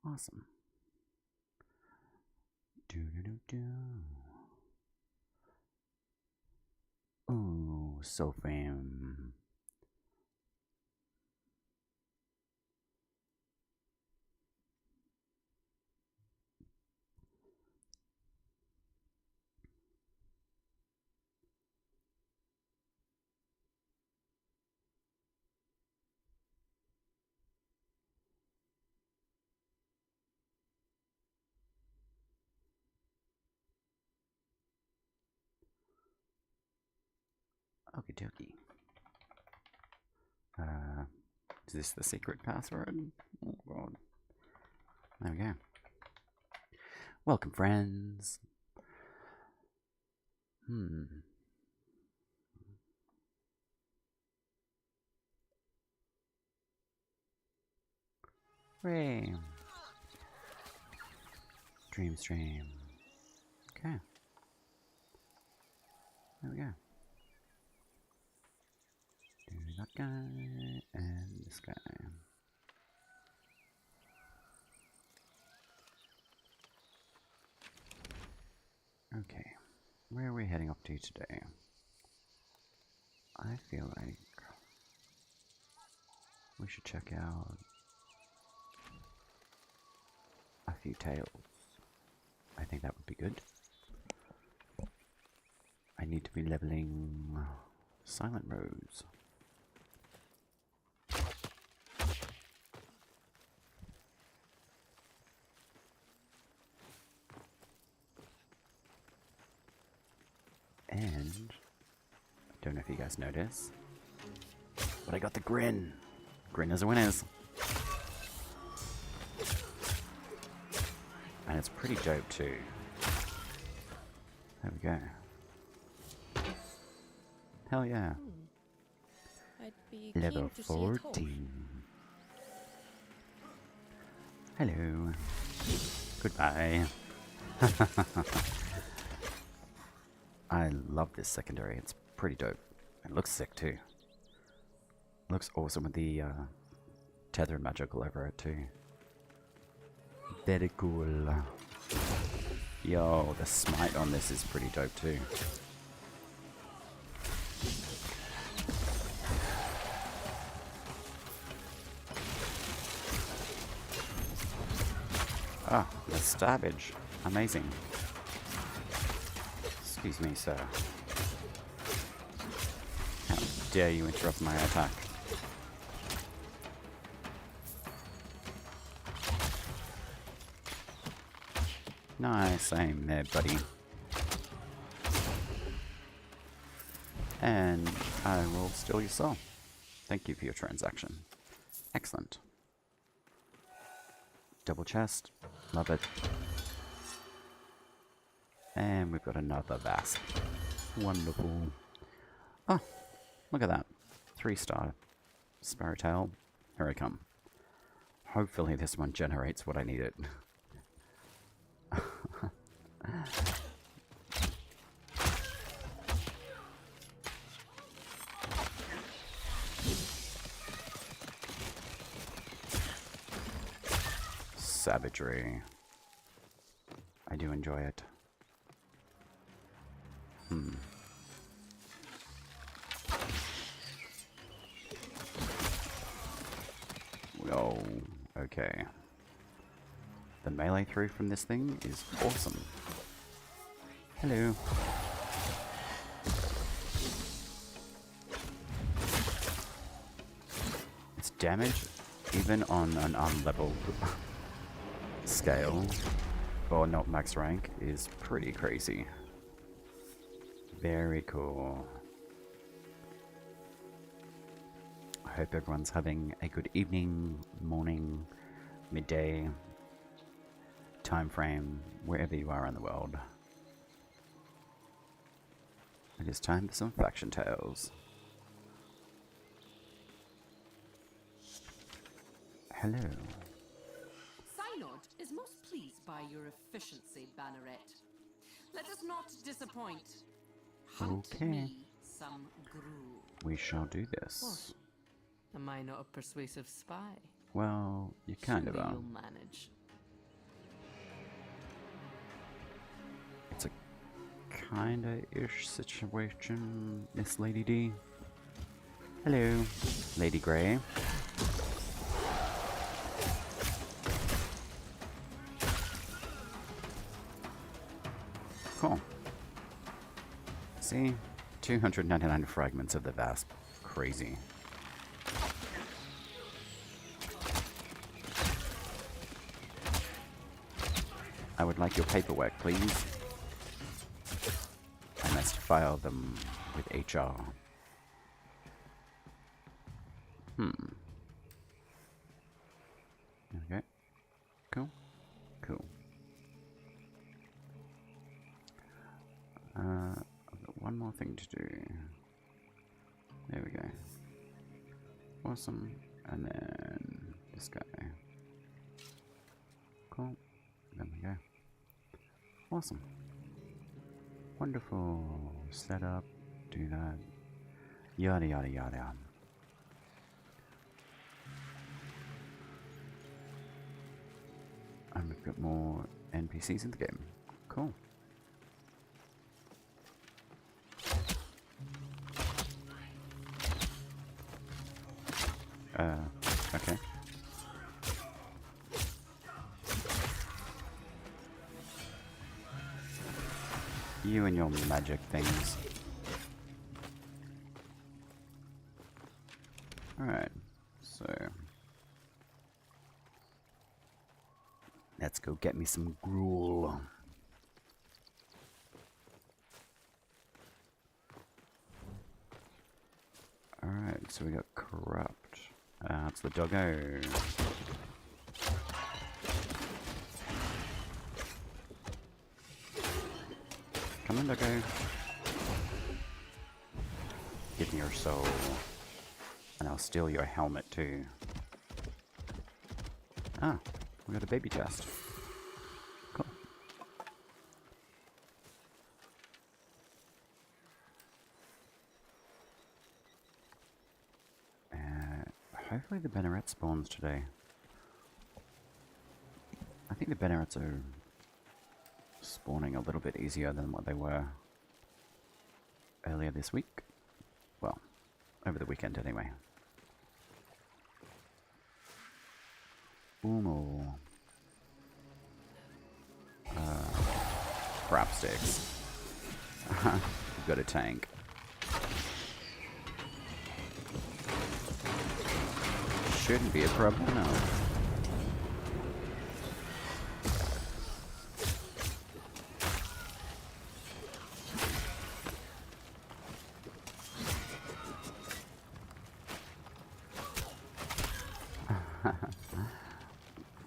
Awesome. Do-do-do-do. Ooh, Soulframe. Okie dokie. Is this the secret password? Oh god. There we go. Welcome, friends. Hooray. Dream stream. Okay. There we go. Do that guy and this guy. Okay. Where are we heading up to today? I feel like we should check out a few tales. I think that would be good. I need to be leveling Silent Rose. And I don't know if you guys notice, but I got the grin. Grin as a winners. And it's pretty dope too. There we go. Hell yeah. I'd be Level keen to see it 14. Hello. Goodbye. I love this secondary. It's pretty dope. It looks sick too. Looks awesome with the tether magical over it too. Very cool. Yo, the smite on this is pretty dope too. Ah, the stabbage. Amazing. Excuse me, sir. How dare you interrupt my attack? Nice aim there, buddy. And I will steal your soul. Thank you for your transaction. Excellent. Double chest. Love it. And we've got another Vasp. Wonderful. Oh, look at that. 3-star Sparrowtail. Here I come. Hopefully this one generates what I needed. Savagery. I do enjoy it. Oh, okay. The melee through from this thing is awesome. Hello. Its damage, even on an unleveled scale, or not max rank, is pretty crazy. Very cool. I hope everyone's having a good evening, morning, midday, time frame, wherever you are in the world. It is time for some faction tales. Hello. Synod is most pleased by your efficiency, Banneret. Let us not disappoint. Hunt Okay. me some gruel. We shall do this. Am I not a persuasive spy? Well, you kind of Surely are. you'll manage. kinda-ish situation, Miss Lady D. Hello, Lady Grey. Cool. See? 299 fragments of the Vasp. Crazy. I would like your paperwork, please. I must file them with HR. Okay. Cool. Cool. I've got one more thing to do. There we go. Awesome. And then this guy. Cool. There we go. Awesome. Wonderful. Set up. Do that. Yada yada yada. And we've got more NPCs in the game. Cool. Okay. You and your magic things. Alright, so let's go get me some gruel. Alright, so we got corrupt. It's the doggo. Come on, doggo. Give me your soul. And I'll steal your helmet too. Ah, we got a baby chest. Cool. Hopefully the Banneret spawns today. I think the Bannerets are spawning a little bit easier than what they were earlier this week. Well, over the weekend anyway. Ooh. Crap sticks. We've got a tank. Shouldn't be a problem, no.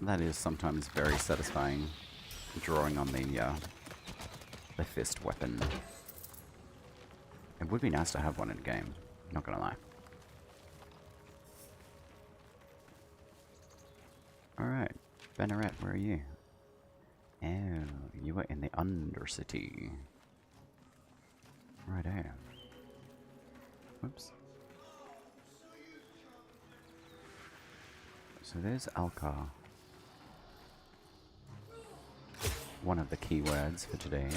That is sometimes very satisfying, drawing on the fist weapon. It would be nice to have one in game, not gonna lie. Alright, Banneret, where are you? Oh, you are in the Undercity. Right there. Whoops. So there's Alca. One of the keywords for today.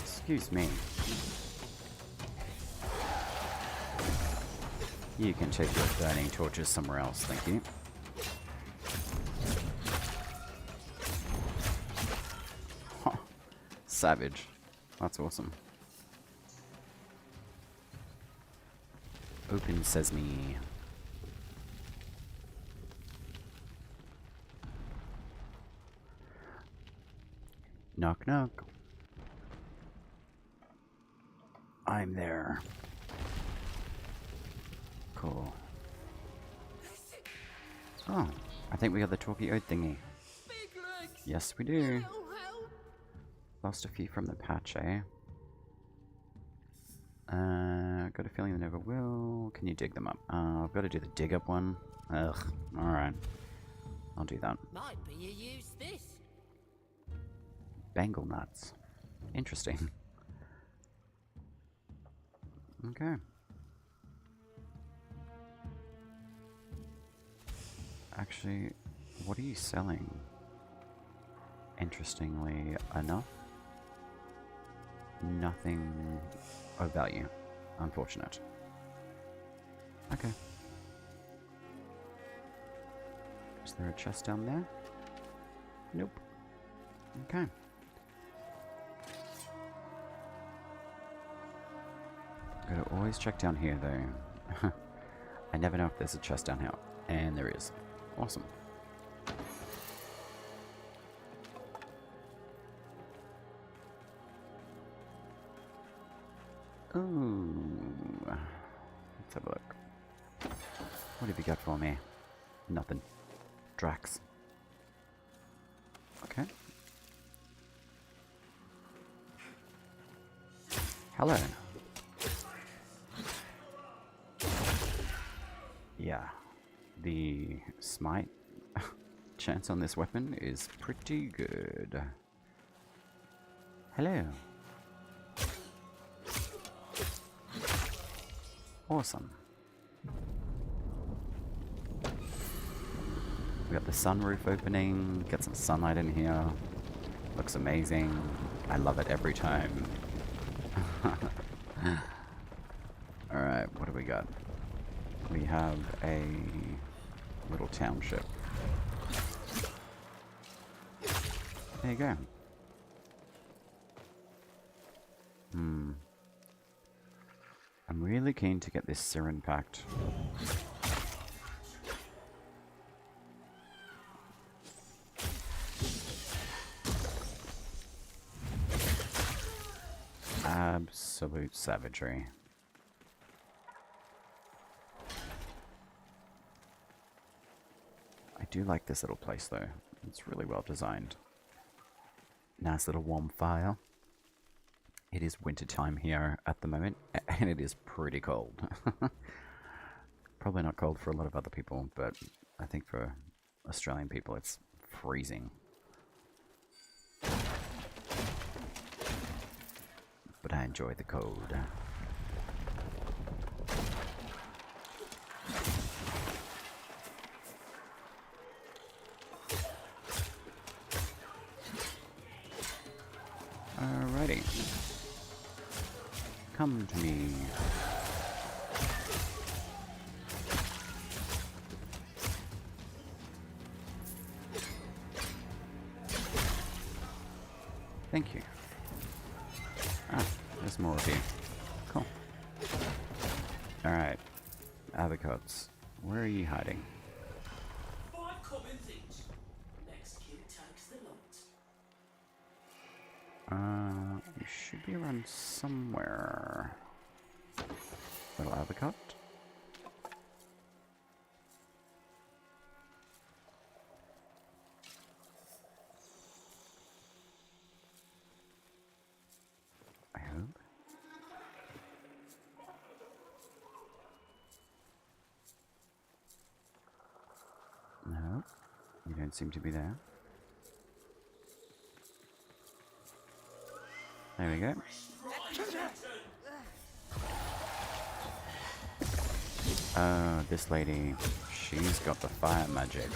Excuse me. You can take your burning torches somewhere else, thank you. Huh. Savage. That's awesome. Open sesame. Knock knock. I'm there. Cool. Oh, I think we got the talkie oat thingy. Yes, we do. Lost a few from the patch, eh? Got a feeling they never will. Can you dig them up? I've got to do the dig up one. Ugh. Alright. I'll do that. Might be you use this. Bangle nuts. Interesting. Okay. Actually, what are you selling? Interestingly enough, nothing of value. Unfortunate. Okay. Is there a chest down there? Nope. Okay. Gotta always check down here though. I never know if there's a chest down here. And there is. Awesome. Ooh. Let's have a look. What have you got for me? Nothing. Drax. Okay. Hello. Yeah. The smite chance on this weapon is pretty good. Hello. Awesome. We got the sunroof opening, get some sunlight in here. Looks amazing. I love it every time. Alright, what do we got? We have a little township. There you go. I'm really keen to get this Siren packed. Absolute savagery. I do like this little place though. It's really well designed. Nice little warm fire. It is winter time here at the moment, and it is pretty cold. Probably not cold for a lot of other people, but I think for Australian people it's freezing. But I enjoy the cold. Alrighty. Come to me. Thank you. Ah, there's more of you. Cool. Alright. Avocados. Where are you hiding? You should be around somewhere. Little avocado. I hope. No, you don't seem to be there. There we go. This lady, she's got the fire magic.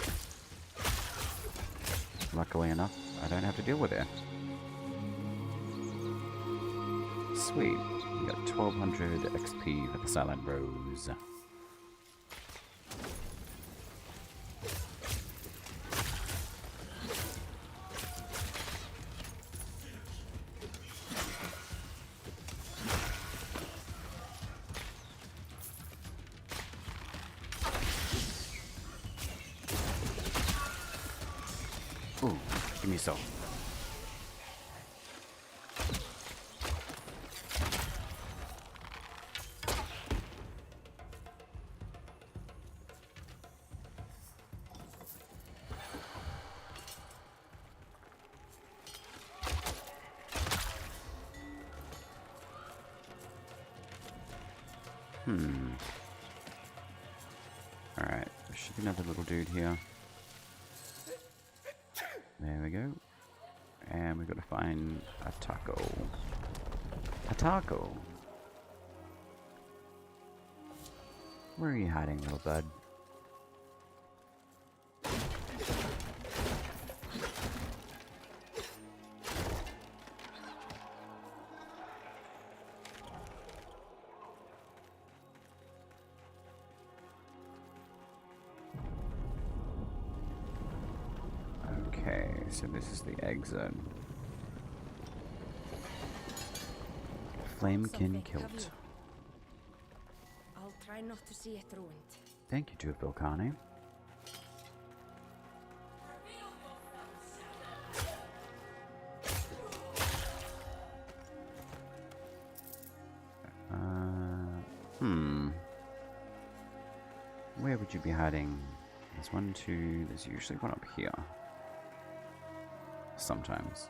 Luckily enough, I don't have to deal with it. Sweet. We got 1200 XP for the Silent Rose. Ooh, give me some. Alright, there should be another little dude here. There we go. And we've got to find a taco. A taco! Where are you hiding, little bud? So this is the exit. Flamekin Something, have kilt. you? I'll try not to see it ruined. Thank you to Vilcani. Where would you be hiding? There's one, two, there's usually one up here. Sometimes.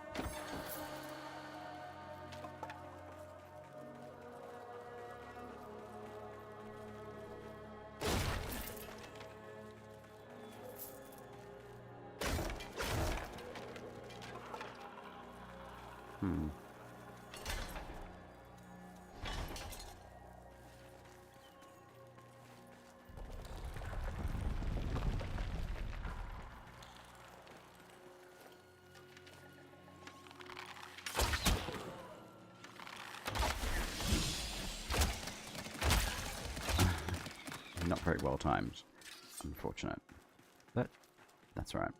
Not very well timed. Unfortunate. But that's alright.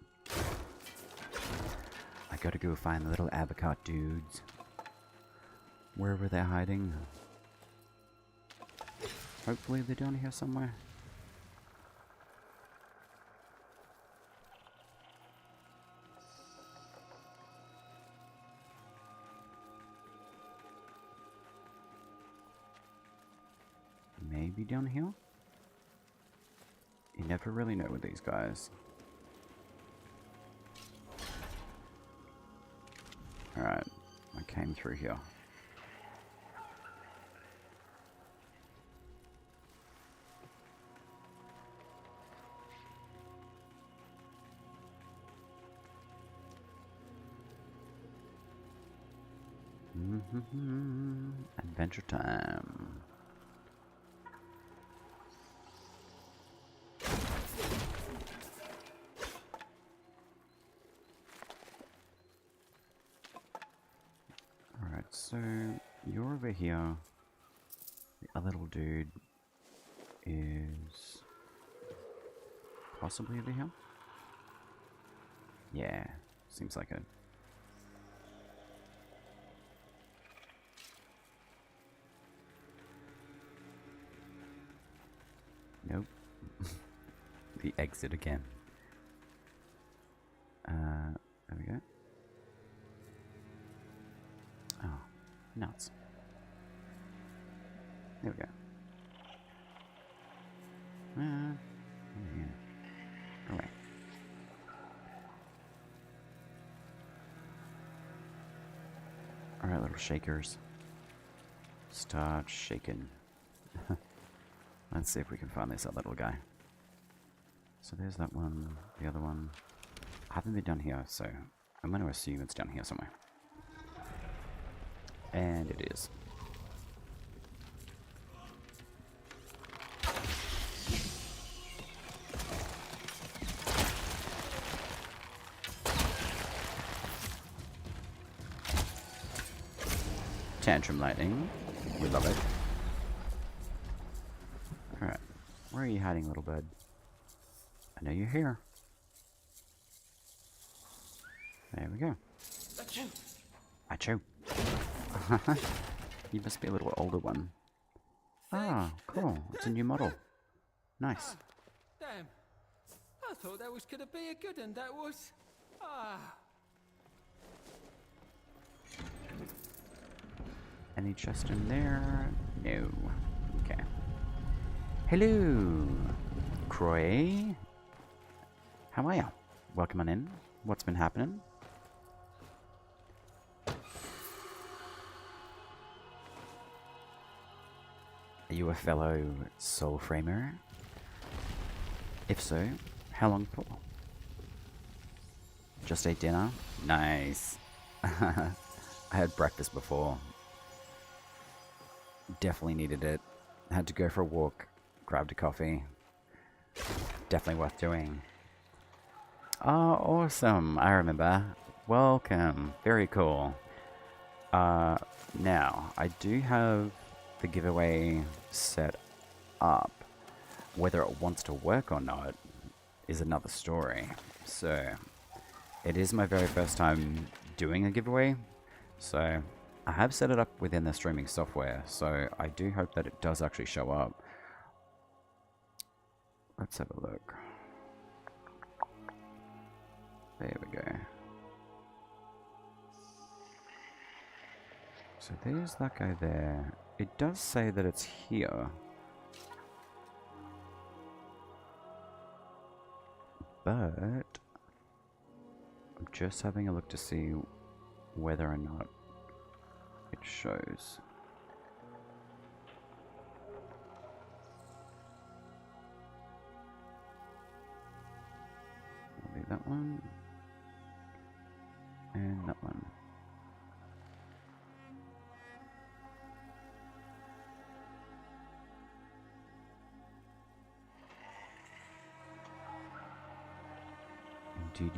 I gotta go find the little avocado dudes. Wherever they're hiding. Hopefully they're down here somewhere. Maybe down here? You never really know with these guys. Alright, I came through here. Adventure time. Alright, so you're over here. The other little dude is possibly over here? Yeah, seems like it. Nope. The exit again. There we go. Oh, nuts. There we go. Yeah. Alright. Alright, little shakers. Start shaking. Let's see if we can find this other little guy. So there's that one, the other one. I haven't been down here, so I'm going to assume it's down here somewhere. And it is. Tantrum lightning. We love it. Alright. Where are you hiding, little bird? I know you're here. There we go. Achoo. You must be a little older one. Ah, cool. It's a new model. Nice. Damn. I thought that was gonna be a good one, that was. Any chest in there? No. Okay. Hello, Croy. How are ya? Welcome on in. What's been happening? Are you a fellow Soulframer? If so, how long for? Just ate dinner? Nice. I had breakfast before. Definitely needed it. Had to go for a walk. Grabbed a coffee. Definitely worth doing. Oh, awesome. I remember. Welcome. Very cool. Now, I do have the giveaway set up. Whether it wants to work or not is another story. So, it is my very first time doing a giveaway, so I have set it up within the streaming software, so I do hope that it does actually show up. Let's have a look. There we go. So there's that guy there. It does say that it's here. But I'm just having a look to see whether or not it shows. I'll leave that one. And that one.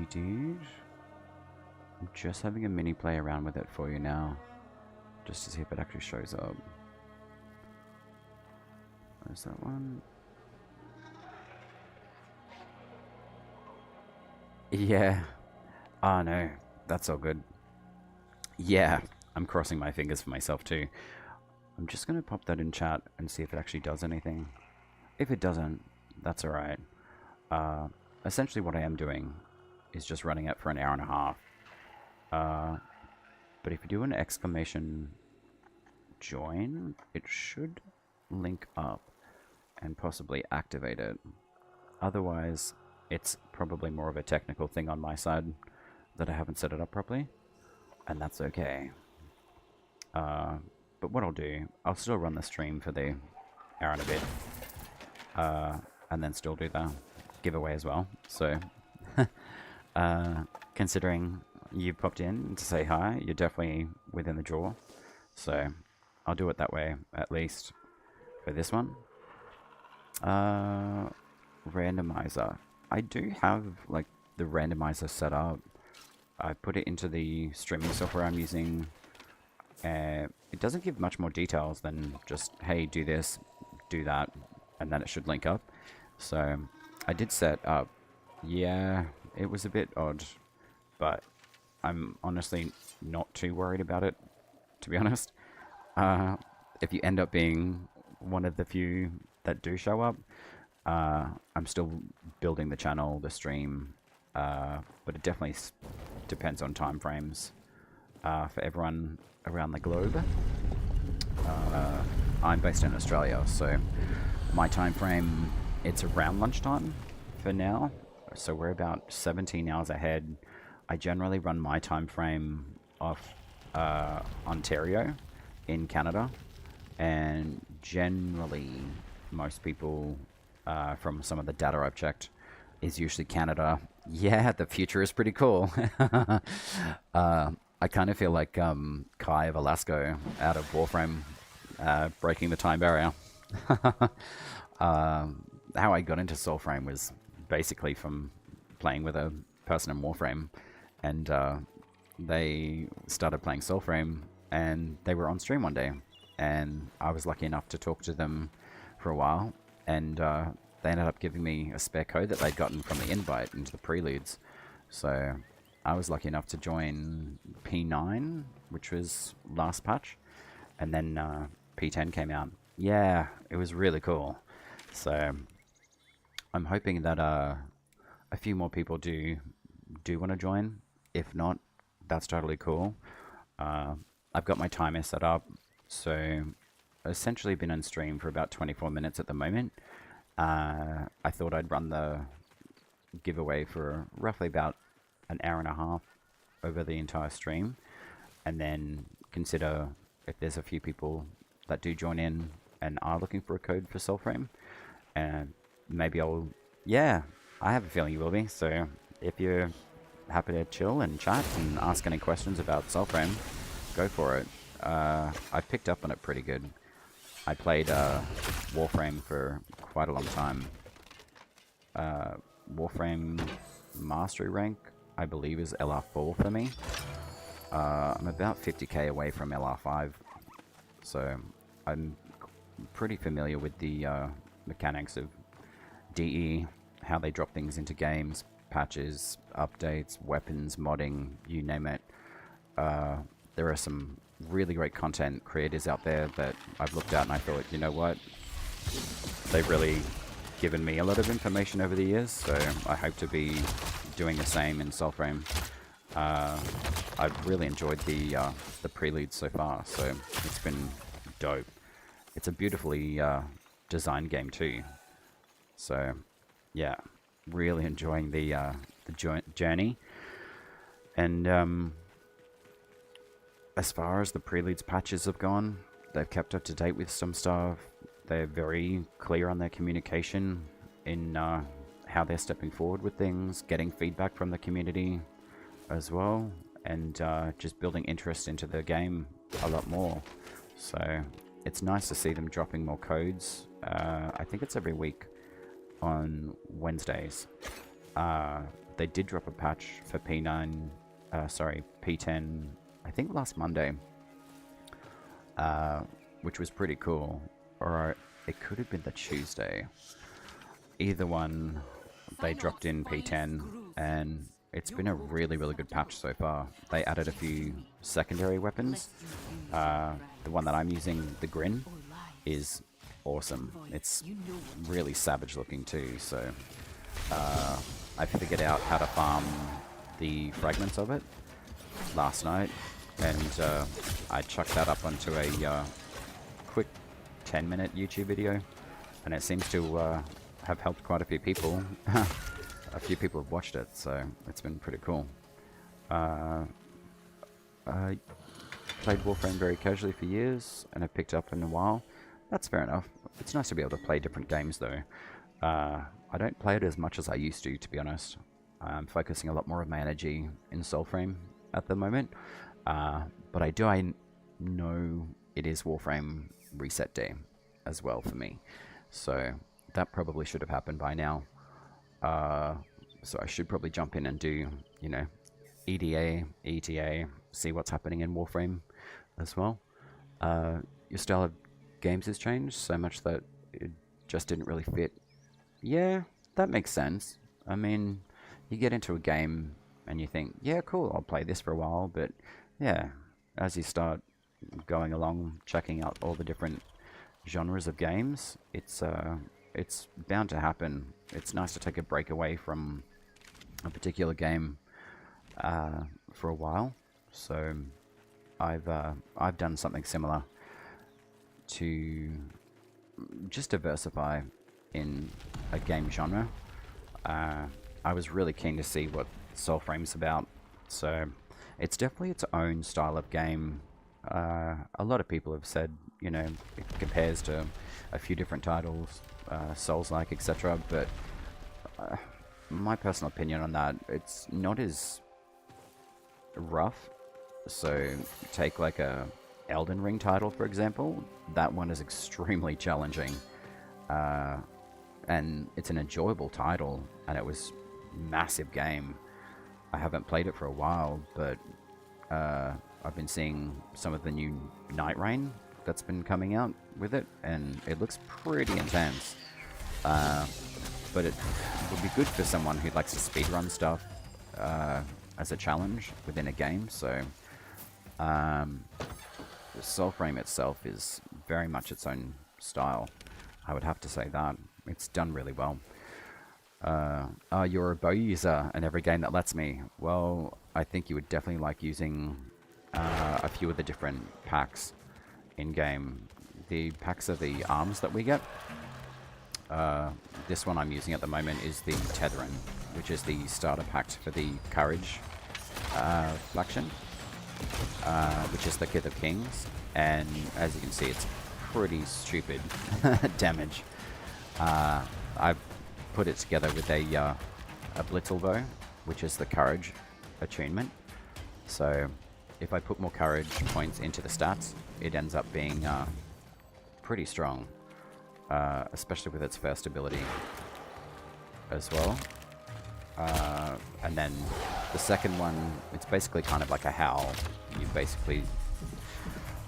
Indeed. I'm just having a mini play around with it for you now, just to see if it actually shows up. Where's that one? Yeah. Oh no, that's all good. Yeah, I'm crossing my fingers for myself too. I'm just going to pop that in chat and see if it actually does anything. If it doesn't, that's alright. Essentially what I am doing is just running it for an hour and a half. But if you do an exclamation join, it should link up and possibly activate it. Otherwise, it's probably more of a technical thing on my side that I haven't set it up properly, and that's okay. But what I'll do, I'll still run the stream for the hour and a bit, and then still do the giveaway as well. So, considering you popped in to say hi, you're definitely within the draw. So, I'll do it that way, at least for this one. Randomizer. I do have, like, the randomizer set up. I put it into the streaming software I'm using. It doesn't give much more details than just, hey, do this, do that, and then it should link up. So, I did set up. Yeah, it was a bit odd, but I'm honestly not too worried about it, to be honest. If you end up being one of the few that do show up, I'm still building the channel, the stream, but it definitely depends on time frames for everyone around the globe. I'm based in Australia, so my time frame, it's around lunchtime for now, so we're about 17 hours ahead. I generally run my time frame off Ontario in Canada, and generally most people from some of the data I've checked is usually Canada. Yeah, the future is pretty cool. I kind of feel like Kai of Alaska out of Warframe, breaking the time barrier. How I got into Soulframe was basically from playing with a person in Warframe, and they started playing Soulframe, and they were on stream one day, and I was lucky enough to talk to them for a while, and they ended up giving me a spare code that they'd gotten from the invite into the Preludes. So I was lucky enough to join P9, which was last patch, and then P10 came out. Yeah, it was really cool. So I'm hoping that a few more people do want to join. If not, that's totally cool. I've got my timer set up, so essentially been on stream for about 24 minutes at the moment. I thought I'd run the giveaway for roughly about an hour and a half over the entire stream, and then consider if there's a few people that do join in and are looking for a code for Soulframe, and maybe I'll, yeah, I have a feeling you will be, so if you're happy to chill and chat and ask any questions about Soulframe, go for it. I picked up on it pretty good. I played Warframe for quite a long time. Warframe Mastery rank, I believe, is LR4 for me. I'm about 50k away from LR5, so I'm pretty familiar with the mechanics of DE, how they drop things into games, patches, updates, weapons, modding, you name it. There are some really great content creators out there that I've looked at and I thought, you know what, they've really given me a lot of information over the years, so I hope to be doing the same in Soulframe. I've really enjoyed the Preludes so far, so it's been dope. It's a beautifully designed game too, so yeah, really enjoying the journey. And as far as the Preludes patches have gone, they've kept up to date with some stuff. They're very clear on their communication in how they're stepping forward with things, getting feedback from the community as well, and just building interest into the game a lot more. So it's nice to see them dropping more codes. I think it's every week on Wednesdays. They did drop a patch for P10, I think last Monday, which was pretty cool. Or it could have been the Tuesday. Either one, they dropped in P10, and it's been a really, really good patch so far. They added a few secondary weapons. The one that I'm using, the Grin, is awesome. It's really savage looking too, so I figured out how to farm the fragments of it last night, and I chucked that up onto a quick 10-minute YouTube video, and it seems to have helped quite a few people. A few people have watched it, so it's been pretty cool. I played Warframe very casually for years, and I picked up in a while. That's fair enough. It's nice to be able to play different games though. I don't play it as much as I used to be honest. I'm focusing a lot more of my energy in Soulframe at the moment. But I know it is Warframe reset day as well for me. So that probably should have happened by now. So I should probably jump in and do, you know, EDA, ETA, see what's happening in Warframe as well. Your style of games has changed so much that it just didn't really fit. Yeah, that makes sense. I mean, you get into a game and you think, yeah, cool, I'll play this for a while, but yeah, as you start going along, checking out all the different genres of games, it's bound to happen. It's nice to take a break away from a particular game for a while. So I've done something similar to just diversify in a game genre. I was really keen to see what Soulframe's about, so it's definitely its own style of game. A lot of people have said, you know, it compares to a few different titles, Souls-like, etc., but my personal opinion on that, it's not as rough. So take like a Elden Ring title, for example. That one is extremely challenging, and it's an enjoyable title, and it was massive game. I haven't played it for a while, but I've been seeing some of the new Night Rain that's been coming out with it, and it looks pretty intense. But it would be good for someone who likes to speedrun stuff as a challenge within a game. So Soulframe itself is very much its own style. I would have to say that. It's done really well. You're a bow user in every game that lets me. Well, I think you would definitely like using a few of the different packs in-game. The packs of the arms that we get. This one I'm using at the moment is the Tethering, which is the starter pack for the Courage faction, which is the Kith of Kings, and as you can see, it's pretty stupid damage. I've put it together with a Blitzel bow, which is the Courage attunement. So if I put more Courage points into the stats, it ends up being pretty strong, especially with its first ability as well. And then the second one, it's basically kind of like a howl. You basically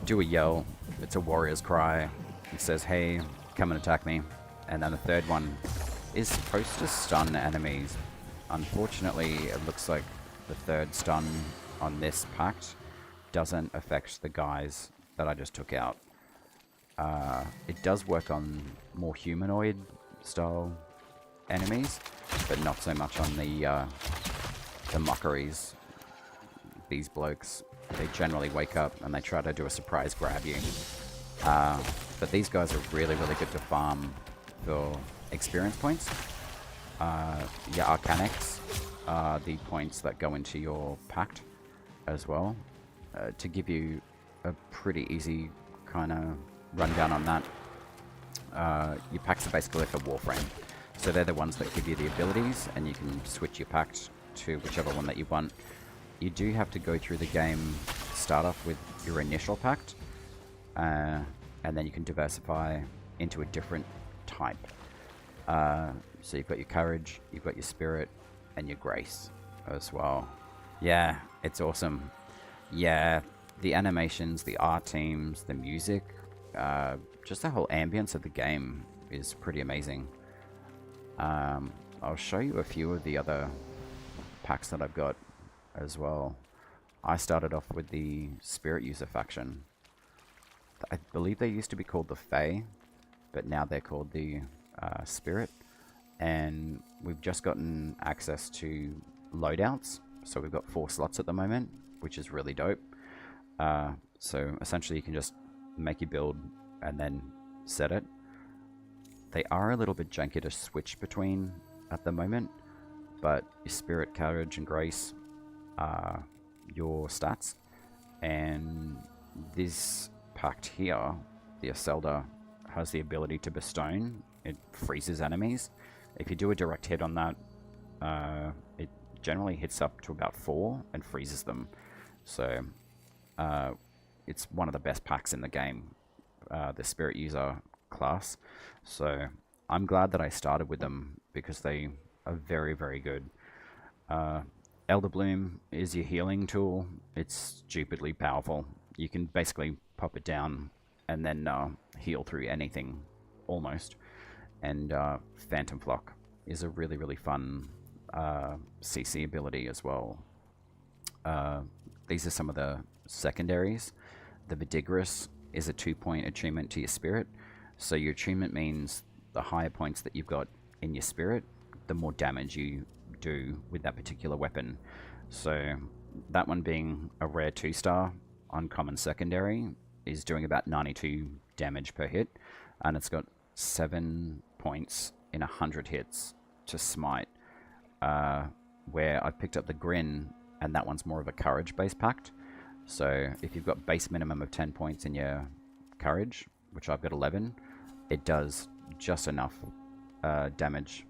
do a yell. It's a warrior's cry. It says, hey, come and attack me. And then the third one is supposed to stun enemies, unfortunately, it looks like the third stun on this pact doesn't affect the guys that I just took out. It does work on more humanoid style enemies, but not so much on the mockeries. These blokes, they generally wake up and they try to do a surprise grab you. But these guys are really, really good to farm for experience points. Your Arcanics are the points that go into your pact as well, to give you a pretty easy kind of rundown on that. Your pacts are basically like a Warframe, so they're the ones that give you the abilities, and you can switch your pact to whichever one that you want. You do have to go through the game, start off with your initial pact, and then you can diversify into a different type. So you've got your courage, you've got your spirit, and your grace as well. Yeah, it's awesome. Yeah, the animations, the art teams, the music, just the whole ambience of the game is pretty amazing. I'll show you a few of the other packs that I've got as well. I started off with the Spirit User faction. I believe they used to be called the Fae, but now they're called the Spirit. And we've just gotten access to loadouts, so we've got 4 slots at the moment, which is really dope. So essentially you can just make your build and then set it. They are a little bit janky to switch between at the moment, but your Spirit, Courage, and Grace are your stats. And this pact here, the Iselda, has the ability to bestow. It freezes enemies. If you do a direct hit on that, it generally hits up to about 4 and freezes them. So it's one of the best packs in the game, the Spirit User class. So I'm glad that I started with them because they are very, very good. Elder Bloom is your healing tool. It's stupidly powerful. You can basically pop it down and then heal through anything, almost. And Phantom Flock is a really, really fun CC ability as well. These are some of the secondaries. The Vidigrous is a 2-point attunement to your spirit. So your attunement means the higher points that you've got in your spirit, the more damage you do with that particular weapon. So that one being a rare 2-star uncommon secondary is doing about 92 damage per hit, and it's got 7 points in 100 hits to smite, where I picked up the Grin, and that one's more of a courage based pact. So if you've got base minimum of 10 points in your courage, which I've got 11, it does just enough damage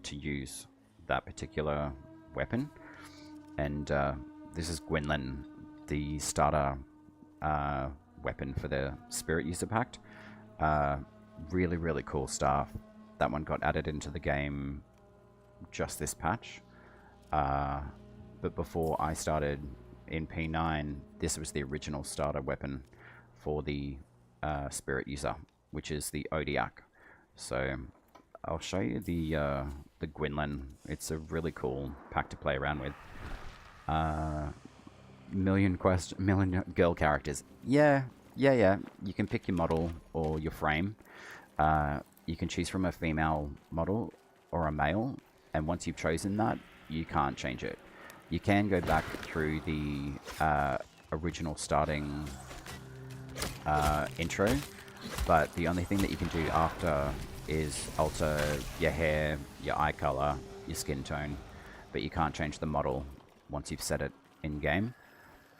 to use that particular weapon. And this is Winne, the starter weapon for the Spirit User Pact. Really, really cool stuff. That one got added into the game just this patch. But before I started in P9, this was the original starter weapon for the Spirit User, which is the Odiak. So I'll show you the Gwynlyn. It's a really cool pack to play around with. Million girl characters. Yeah. You can pick your model or your frame. You can choose from a female model or a male, and once you've chosen that, you can't change it. You can go back through the original starting intro, but the only thing that you can do after is alter your hair, your eye color, your skin tone, but you can't change the model once you've set it in game.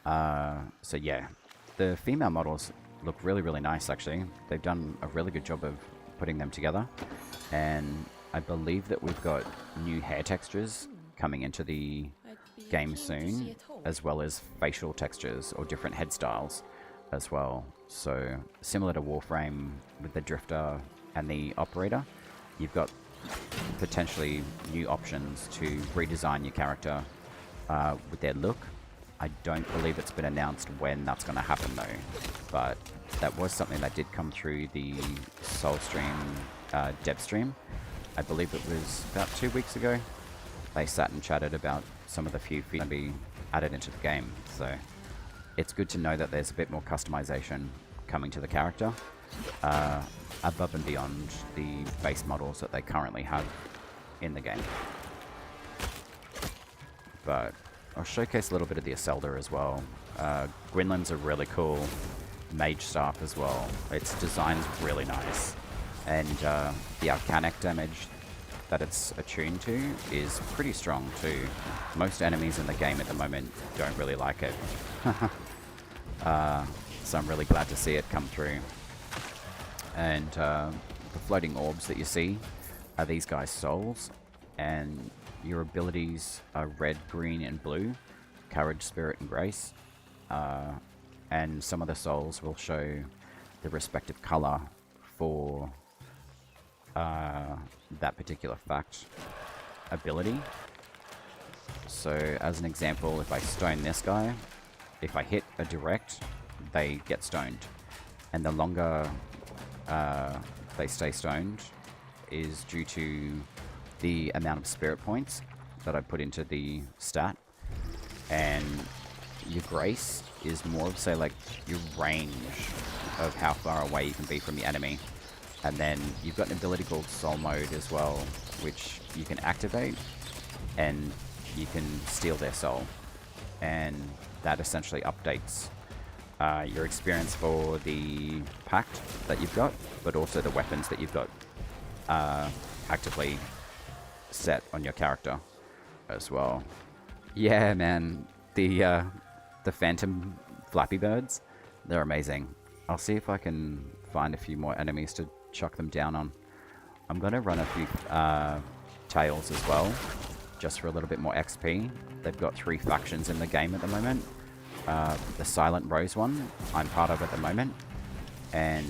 So yeah, the female models look really, really nice actually. They've done a really good job of putting them together, and I believe that we've got new hair textures coming into the game soon, as well as facial textures or different head styles as well. So similar to Warframe with the Drifter and the Operator, you've got potentially new options to redesign your character with their look. I don't believe it's been announced when that's going to happen though, but that was something that did come through the Soulframe dev stream. I believe it was about 2 weeks ago. they sat and chatted about some of the few features to be added into the game. So it's good to know that there's a bit more customization coming to the character above and beyond the base models that they currently have in the game. But I'll showcase a little bit of the Iselda as well. Gwynlin's a really cool mage staff as well. Its design's really nice, and the arcanic damage that it's attuned to is pretty strong too. Most enemies in the game at the moment don't really like it. So I'm really glad to see it come through. And the floating orbs that you see are these guys' souls, and your abilities are red, green, and blue, courage, spirit, and grace. And some of the souls will show the respective color for that particular fact ability. So as an example, if I stone this guy, if I hit a direct, they get stoned, and the longer they stay stoned is due to the amount of spirit points that I put into the stat. And your grace is more of, say, like your range of how far away you can be from the enemy. And then you've got an ability called Soul Mode as well, which you can activate and you can steal their soul, and that essentially updates your experience for the pact that you've got, but also the weapons that you've got actively set on your character as well. Yeah, man, the Phantom Flappy Birds, they're amazing. I'll see if I can find a few more enemies to chuck them down on. I'm going to run a few tails as well, just for a little bit more XP. They've got 3 factions in the game at the moment. The Silent Rose one I'm part of at the moment, and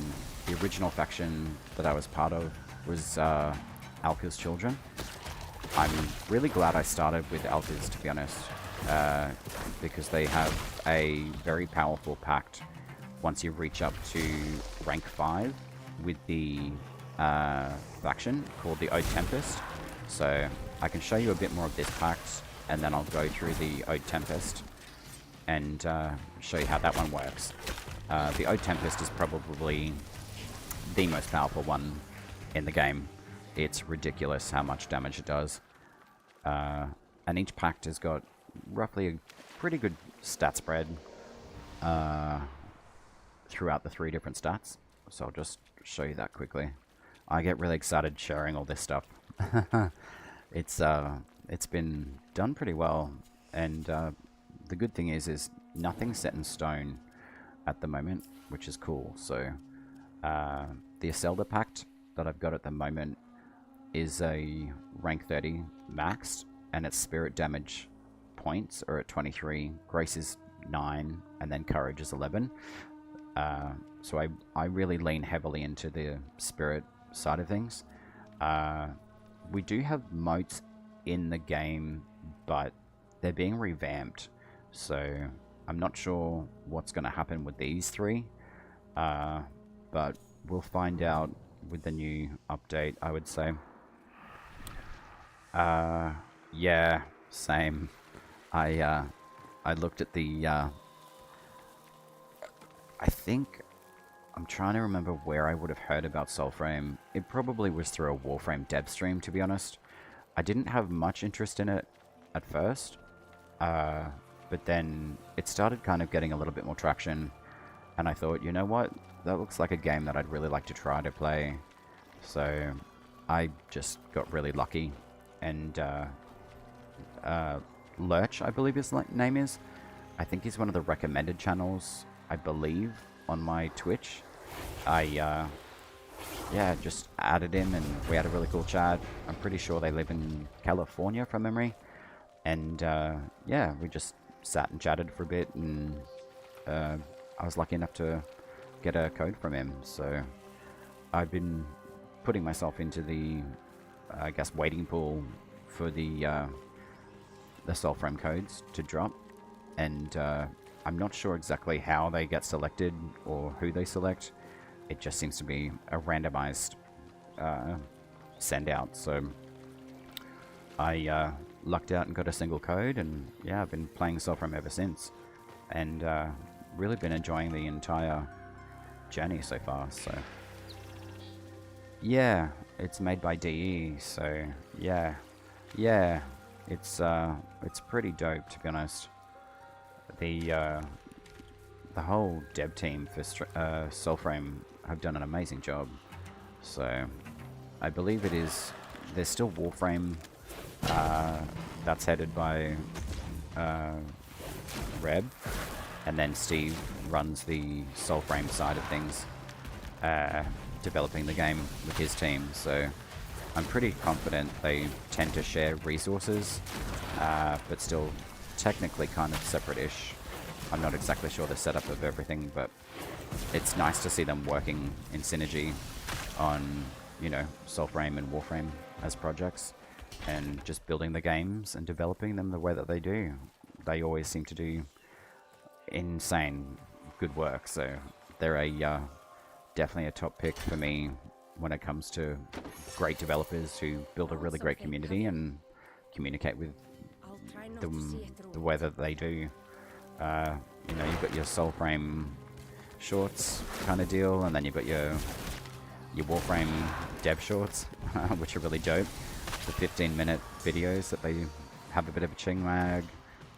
the original faction that I was part of was Alca's Children. I'm really glad I started with Alca's, to be honest, because they have a very powerful pact once you reach up to rank 5 with the faction called the Ode Tempest. So I can show you a bit more of this pact, and then I'll go through the Ode Tempest and show you how that one works. The Ode Tempest is probably the most powerful one in the game. It's ridiculous how much damage it does. And each pact has got roughly a pretty good stat spread throughout the 3 different stats. So I'll just show you that quickly. I get really excited sharing all this stuff. It's been done pretty well, and the good thing is nothing's set in stone at the moment, which is cool. So the Iselda Pact that I've got at the moment is a rank 30 maxed, and its spirit damage points are at 23, grace is 9, and then courage is 11. So I really lean heavily into the spirit side of things. We do have moats in the game, but they're being revamped, so I'm not sure what's going to happen with these 3, but we'll find out with the new update, I would say. Yeah, same. I looked at the I think I'm trying to remember where I would have heard about Soulframe. It probably was through a Warframe dev stream, to be honest. I didn't have much interest in it at first, but then it started kind of getting a little bit more traction, and I thought, you know what, that looks like a game that I'd really like to try to play. So I just got really lucky, and Lurch, I believe his name is. I think he's one of the recommended channels, I believe, on my Twitch. Yeah, just added him and we had a really cool chat. I'm pretty sure they live in California from memory. And yeah, we just sat and chatted for a bit, and I was lucky enough to get a code from him. So I've been putting myself into the, I guess, waiting pool for the Soulframe codes to drop. And I'm not sure exactly how they get selected or who they select. It just seems to be a randomized send out. So I lucked out and got a single code, and yeah, I've been playing Soulframe ever since, and really been enjoying the entire journey so far. So yeah, it's made by DE, so yeah, it's pretty dope, to be honest. The whole dev team for Soulframe have done an amazing job. So I believe there's still Warframe that's headed by Reb, and then Steve runs the Soulframe side of things, developing the game with his team. So I'm pretty confident they tend to share resources, but still technically kind of separate-ish. I'm not exactly sure the setup of everything, but it's nice to see them working in synergy on, you know, Soulframe and Warframe as projects, and just building the games and developing them the way that they do. They always seem to do insane good work, so they're a definitely a top pick for me when it comes to great developers who build a really great community and communicate with the way that they do. You know, you've got your Soulframe shorts kind of deal, and then you've got your Warframe dev shorts, which are really dope. The 15-minute videos that they have a bit of a ching-wag,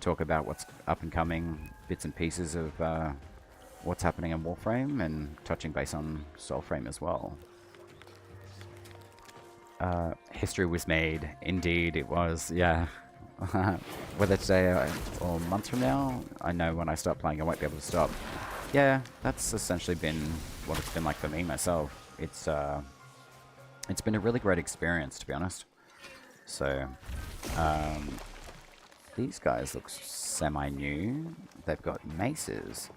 talk about what's up and coming, bits and pieces of what's happening in Warframe, and touching base on Soulframe as well. History was made. Indeed, it was. Yeah. Whether today or months from now, I know when I start playing I won't be able to stop. Yeah, that's essentially been what it's been like for me myself. It's been a really great experience, to be honest. So, these guys look semi-new. They've got maces.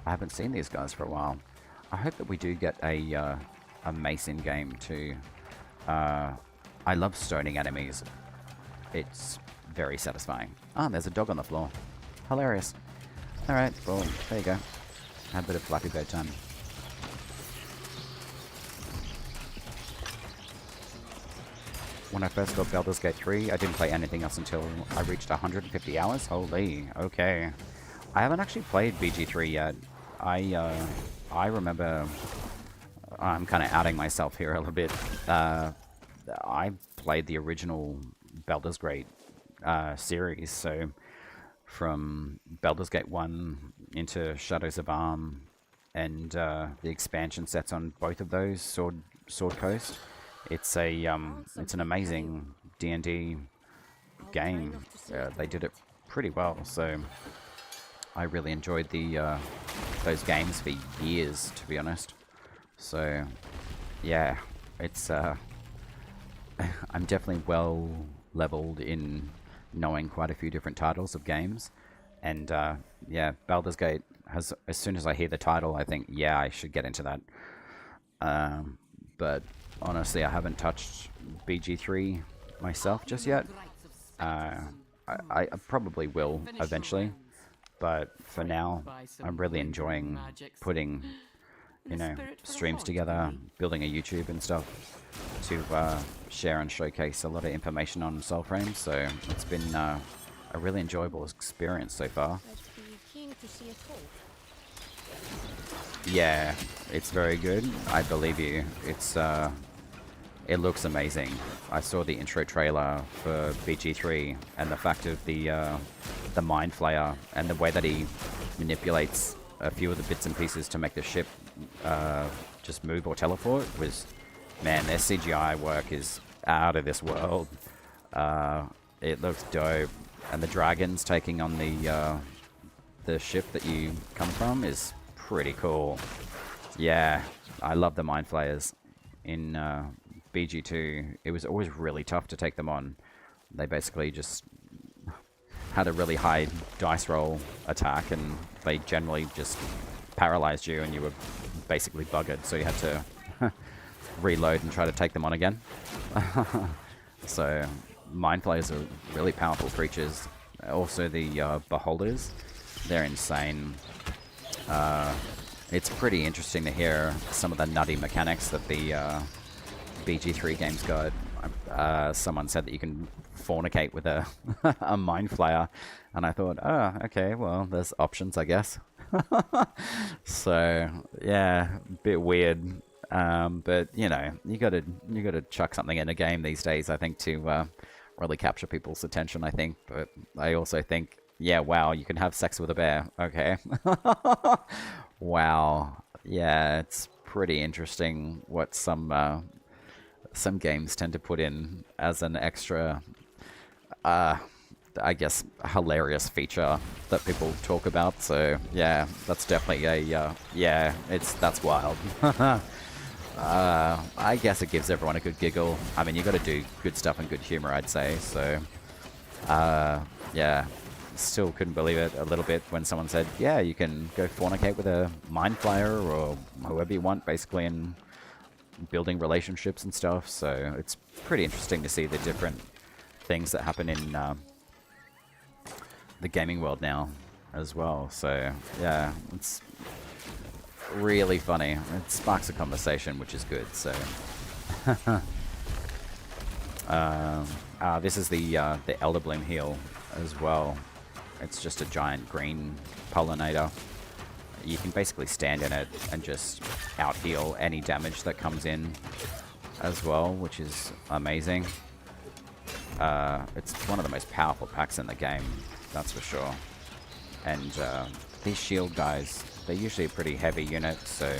I haven't seen these guys for a while. I hope that we do get a mace in game too. I love stoning enemies. It's very satisfying. Ah, there's a dog on the floor. Hilarious. Alright, well, there you go. Had a bit of Flappy Bird time. When I first got Baldur's Gate 3, I didn't play anything else until I reached 150 hours. Holy, okay. I haven't actually played BG3 yet. I remember... I'm kind of outing myself here a little bit. I played the original Baldur's Gate series, so from Baldur's Gate 1 into Shadows of Arm, and the expansion sets on both of those, Sword Coast. It's an amazing D&D game. They did it pretty well, so I really enjoyed those games for years, to be honest. So yeah, it's I'm definitely well leveled in knowing quite a few different titles of games, and yeah, Baldur's Gate has, as soon as I hear the title, I think, yeah, I should get into that. But honestly, I haven't touched BG3 myself just yet. I probably will eventually, but for now, I'm really enjoying putting, you know, streams together, building a YouTube and stuff to share and showcase a lot of information on Soulframe. So it's been a really enjoyable experience so far. I'd be keen to see it all. Yeah, it's very good. I believe you. It's it looks amazing. I saw the intro trailer for BG3, and the fact of the Mind Flayer and the way that he manipulates a few of the bits and pieces to make the ship just move or teleport was, man, their CGI work is out of this world. It looks dope, and the dragons taking on the ship that you come from is pretty cool. Yeah, I love the Mind Flayers. In BG2, it was always really tough to take them on. They basically just had a really high dice roll attack, and they generally just paralyzed you, and you were basically buggered, so you had to reload and try to take them on again. So Mind Flayers are really powerful creatures. Also the Beholders, they're insane. It's pretty interesting to hear some of the nutty mechanics that the BG3 games got. someone said that you can fornicate with a a mind flayer, and I thought, oh, okay, well, there's options, I guess. So yeah, a bit weird, but you know, you gotta chuck something in a game these days, I think, to really capture people's attention, I think. But I also think, yeah, wow, you can have sex with a bear, okay. Wow, yeah, it's pretty interesting what some games tend to put in as an extra, I guess, hilarious feature that people talk about. So yeah, that's definitely a yeah, that's wild. I guess it gives everyone a good giggle. I mean, you got to do good stuff and good humor, I'd say. So yeah, still couldn't believe it a little bit when someone said, yeah, you can go fornicate with a mind flayer or whoever you want, basically, in building relationships and stuff. So it's pretty interesting to see the different things that happen in the gaming world now as well. So yeah, it's really funny. It sparks a conversation, which is good. So this is the Elder Bloom heal as well. It's just a giant green pollinator. You can basically stand in it and just out heal any damage that comes in as well, which is amazing. It's one of the most powerful packs in the game, that's for sure. And these shield guys, they're usually a pretty heavy unit, so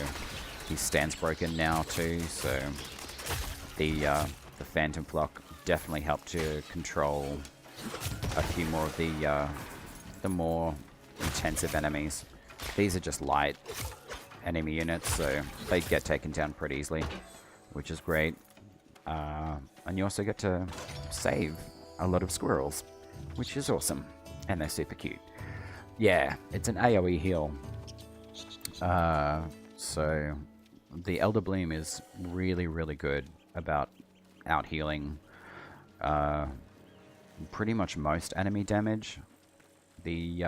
he stands broken now too, so the Phantom Flock definitely helped to control a few more of the more intensive enemies. These are just light enemy units, so they get taken down pretty easily, which is great. And you also get to save a lot of squirrels, which is awesome, and they're super cute. Yeah, it's an AoE heal. So the Elder Bloom is really, really good about out healing pretty much most enemy damage. The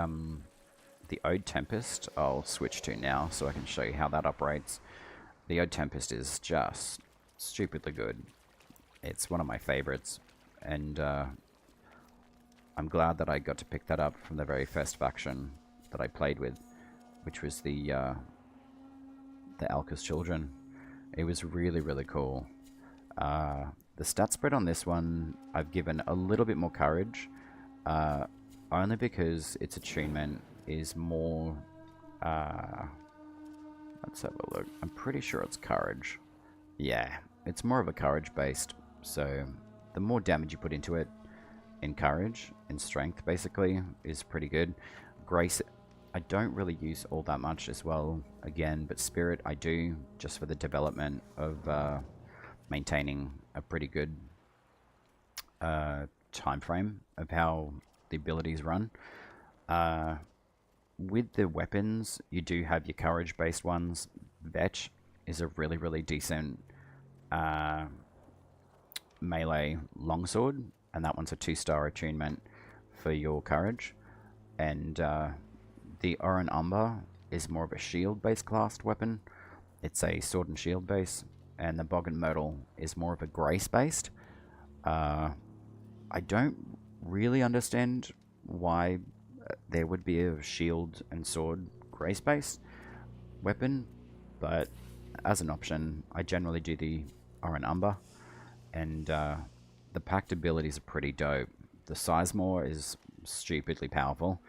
Ode Tempest I'll switch to now so I can show you how that operates. The Ode Tempest is just stupidly good. It's one of my favorites, and I'm glad that I got to pick that up from the very first faction that I played with, which was the Alca's Children. It was really, really cool. The stat spread on this one, I've given a little bit more courage, only because its attunement is more, let's have a look. I'm pretty sure it's courage. Yeah, it's more of a courage based, so the more damage you put into it in courage, in strength basically, is pretty good. Grace, I don't really use all that much as well, again, but Spirit I do, just for the development of maintaining a pretty good time frame of how the abilities run. With the weapons, you do have your courage based ones. Vetch is a really, really decent melee longsword, and that one's a 2-star attunement for your courage. And the Oran Umber is more of a shield-based classed weapon. It's a sword and shield base, and the Bog and Myrtle is more of a grace-based. I don't really understand why there would be a shield and sword grace-based weapon, but as an option, I generally do the Oran Umber, and the packed abilities are pretty dope. The Sizemore is stupidly powerful,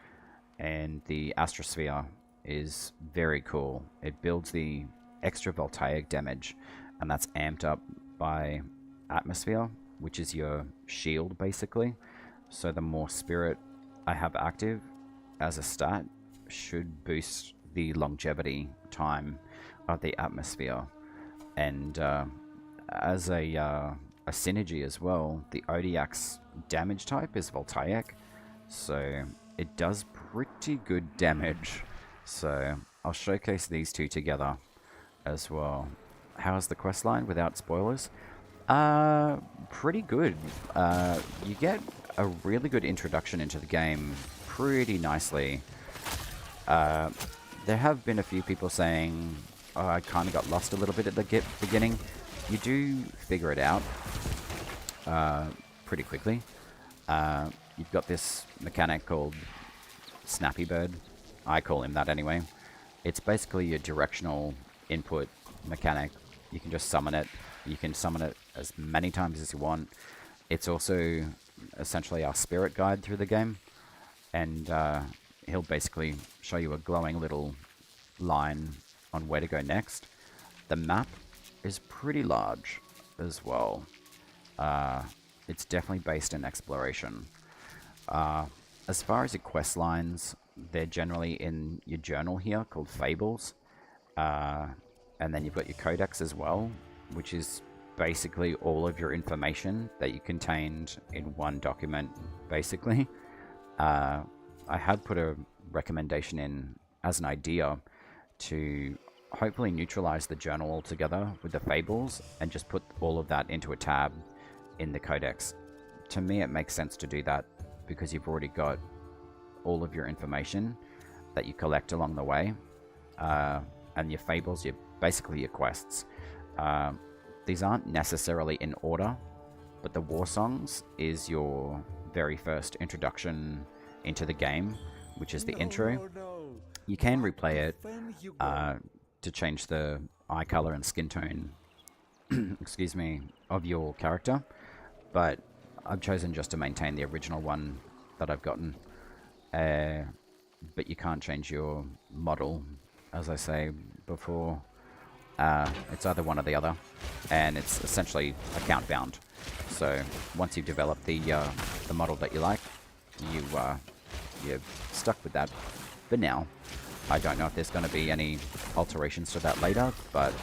and the Astrosphere is very cool. It builds the extra voltaic damage, and that's amped up by Atmosphere, which is your shield basically. So the more Spirit I have active as a stat should boost the longevity time of the Atmosphere. And as a synergy as well, the Odiac's damage type is voltaic, so it does pretty good damage. So I'll showcase these two together as well. How's the questline without spoilers? Pretty good. You get a really good introduction into the game pretty nicely. There have been a few people saying, oh, I kind of got lost a little bit at the beginning. You do figure it out pretty quickly. You've got this mechanic called Snappy Bird. I call him that anyway. It's basically your directional input mechanic. You can just summon it. You can summon it as many times as you want. It's also essentially our spirit guide through the game. And he'll basically show you a glowing little line on where to go next. The map is pretty large as well. It's definitely based in exploration. As far as your quest lines, they're generally in your journal here called Fables. And then you've got your codex as well, which is basically all of your information that you contained in one document, basically. I had put a recommendation in as an idea to hopefully neutralize the journal altogether with the Fables and just put all of that into a tab in the codex. To me, it makes sense to do that because you've already got all of your information that you collect along the way. And your Fables, basically your quests. These aren't necessarily in order, but the War Songs is your very first introduction into the game, which is the intro. You can replay it to change the eye color and skin tone excuse me, of your character, but I've chosen just to maintain the original one that I've gotten. But you can't change your model, as I say before. It's either one or the other, and it's essentially account bound. So once you've developed the model that you like, you're stuck with that for now. I don't know if there's going to be any alterations to that later, but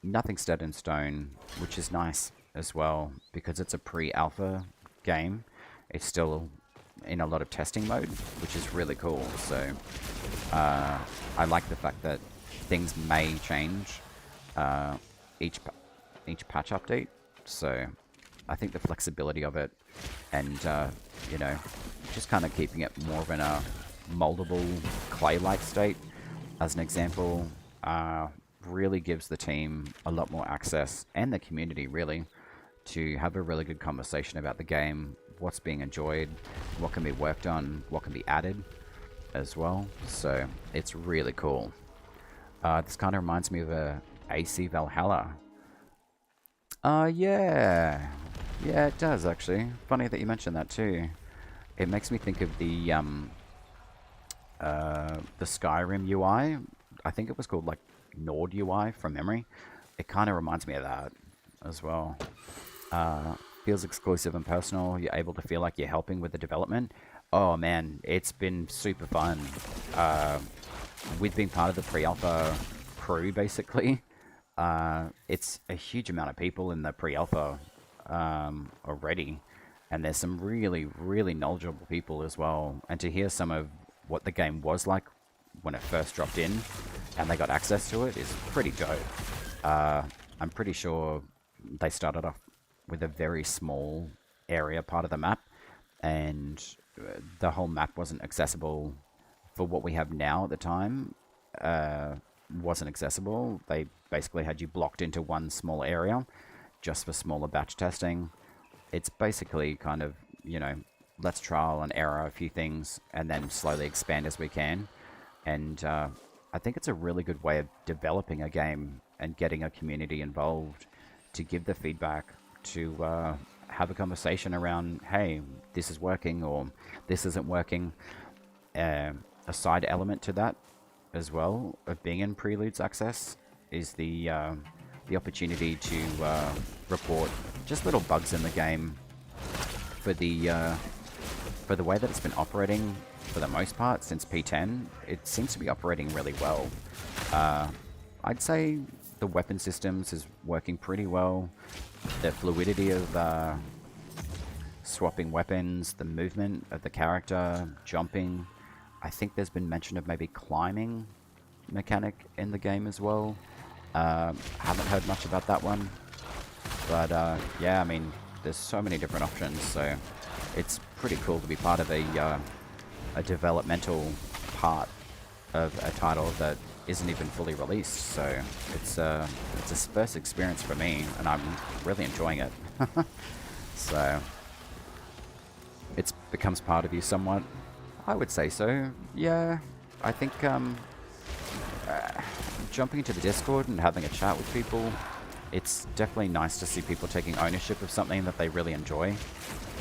nothing's set in stone, which is nice as well, because it's a pre-alpha game. It's still in a lot of testing mode, which is really cool. So I like the fact that things may change each patch update. So I think the flexibility of it, and you know, just kind of keeping it more of in a moldable clay-like state, as an example, really gives the team a lot more access, and the community really, to have a really good conversation about the game, what's being enjoyed, what can be worked on, what can be added as well. So it's really cool. This kind of reminds me of a AC Valhalla. Yeah, it does actually. Funny that you mentioned that too. It makes me think of the Skyrim UI. I think it was called like Nord UI from memory. It kind of reminds me of that as well. Feels exclusive and personal. You're able to feel like you're helping with the development. Oh man, it's been super fun. With being part of the pre-alpha crew, basically. It's a huge amount of people in the pre-alpha already, and there's some really, really knowledgeable people as well. And to hear some of what the game was like when it first dropped in, and they got access to it, is pretty dope. I'm pretty sure they started off with a very small area part of the map, and the whole map wasn't accessible for what we have now at the time. Wasn't accessible. They basically had you blocked into one small area just for smaller batch testing. It's basically kind of, you know, let's trial and error a few things and then slowly expand as we can. And I think it's a really good way of developing a game and getting a community involved to give the feedback, to have a conversation around, hey, this is working or this isn't working. A side element to that as well of being in Preludes access is the opportunity to report just little bugs in the game for the way that it's been operating for the most part since P10. It seems to be operating really well. I'd say the weapon systems is working pretty well. The fluidity of swapping weapons, the movement of the character, jumping. I think there's been mention of maybe climbing mechanic in the game as well. Haven't heard much about that one. But yeah, I mean, there's so many different options, so it's pretty cool to be part of a developmental part of a title that isn't even fully released. So it's a first experience for me, and I'm really enjoying it. So it becomes part of you somewhat. I would say so. Yeah, I think jumping into the Discord and having a chat with people, it's definitely nice to see people taking ownership of something that they really enjoy.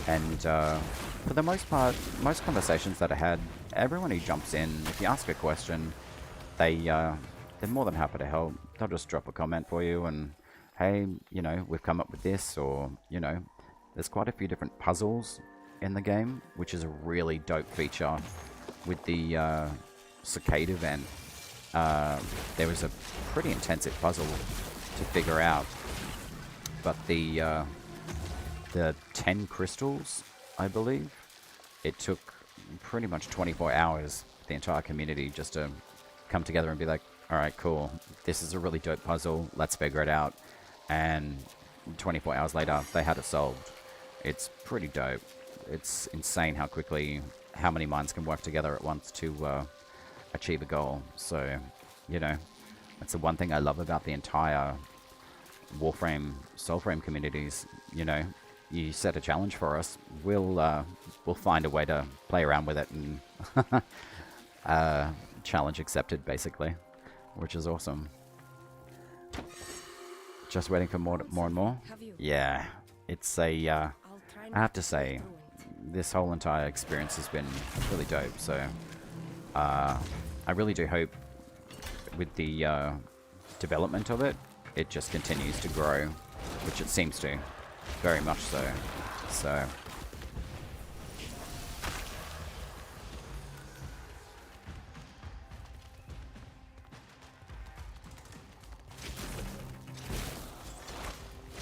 And for the most part, most conversations that I had, everyone who jumps in, if you ask a question, they're more than happy to help. They'll just drop a comment for you and, hey, you know, we've come up with this, or, you know, there's quite a few different puzzles in the game, which is a really dope feature. With the cicada event, there was a pretty intensive puzzle to figure out, but the 10 crystals, I believe, it took pretty much 24 hours for the entire community just to come together and be like, alright, cool, this is a really dope puzzle, let's figure it out. And 24 hours later, they had it solved. It's pretty dope. It's insane how quickly, how many minds can work together at once to achieve a goal. So, you know, that's the one thing I love about the entire Warframe, Soulframe communities. You know, you set a challenge for us, we'll find a way to play around with it, and challenge accepted, basically, which is awesome. Just waiting for more and more. Yeah, it's a. I have to say, this whole entire experience has been really dope. So, I really do hope with the development of it, it just continues to grow, which it seems to, very much so. So.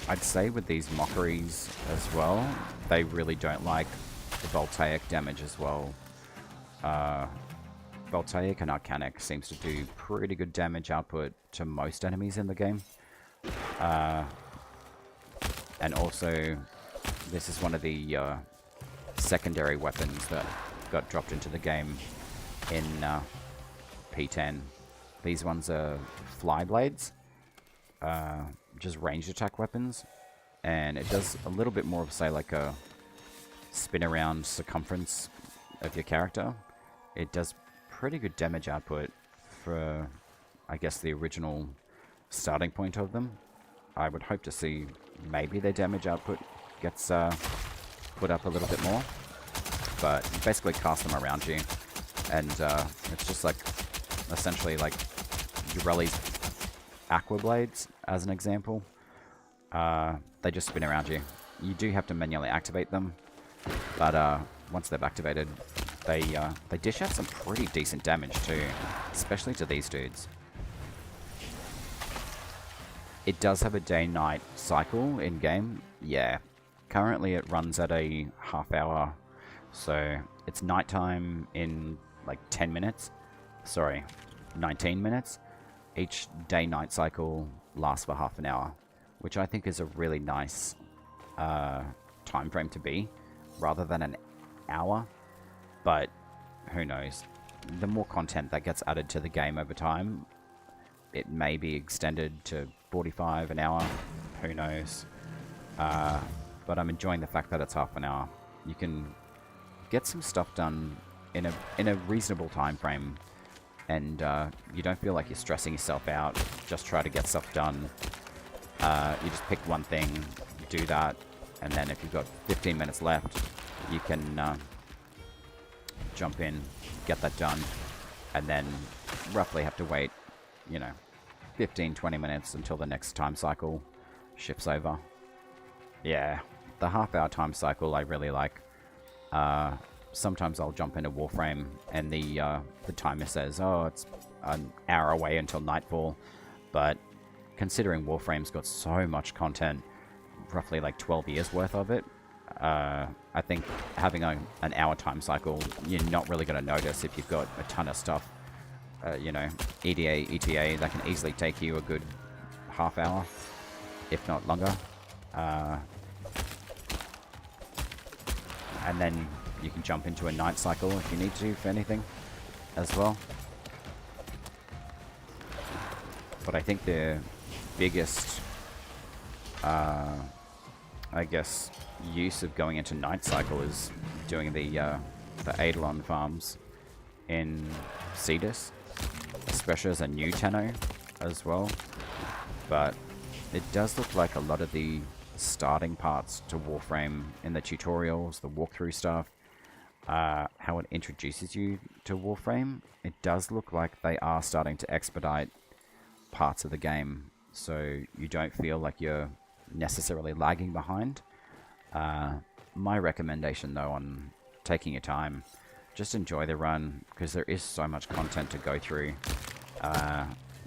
I'd say with these mockeries as well, they really don't like the voltaic damage as well. Voltaic and Arcanic seems to do pretty good damage output to most enemies in the game. And also, this is one of the secondary weapons that got dropped into the game in P10. These ones are fly blades. Just ranged attack weapons, and it does a little bit more of, say, like a spin around circumference of your character. It does pretty good damage output for, I guess, the original starting point of them. I would hope to see maybe their damage output gets put up a little bit more, but you basically cast them around you, and it's just like essentially like Ureli's Aqua Blades, as an example. They just spin around you. You do have to manually activate them, but once they've activated, they dish out some pretty decent damage too, especially to these dudes. It does have a day-night cycle in-game, yeah. Currently it runs at a half hour, so it's nighttime in like 10 minutes. Sorry, 19 minutes. Each day-night cycle lasts for half an hour, which I think is a really nice time frame to be, rather than an hour. But who knows? The more content that gets added to the game over time, it may be extended to 45 an hour. Who knows? But I'm enjoying the fact that it's half an hour. You can get some stuff done in a reasonable time frame. And you don't feel like you're stressing yourself out. Just try to get stuff done. You just pick one thing, do that, and then if you've got 15 minutes left, you can jump in, get that done, and then roughly have to wait, you know, 15-20 minutes until the next time cycle shifts over. Yeah, the half-hour time cycle I really like. Sometimes I'll jump into Warframe and the timer says, oh, it's an hour away until nightfall. But considering Warframe's got so much content, roughly like 12 years worth of it, I think having an hour time cycle, you're not really going to notice if you've got a ton of stuff. You know, EDA, ETA, that can easily take you a good half hour, if not longer. And then you can jump into a night cycle if you need to for anything as well. But I think the biggest I guess, use of going into Night Cycle is doing the Eidolon farms in Cetus, especially as a new Tenno as well. But it does look like a lot of the starting parts to Warframe in the tutorials, the walkthrough stuff, how it introduces you to Warframe, it does look like they are starting to expedite parts of the game, so you don't feel like you're necessarily lagging behind. My recommendation though on taking your time, just enjoy the run, because there is so much content to go through.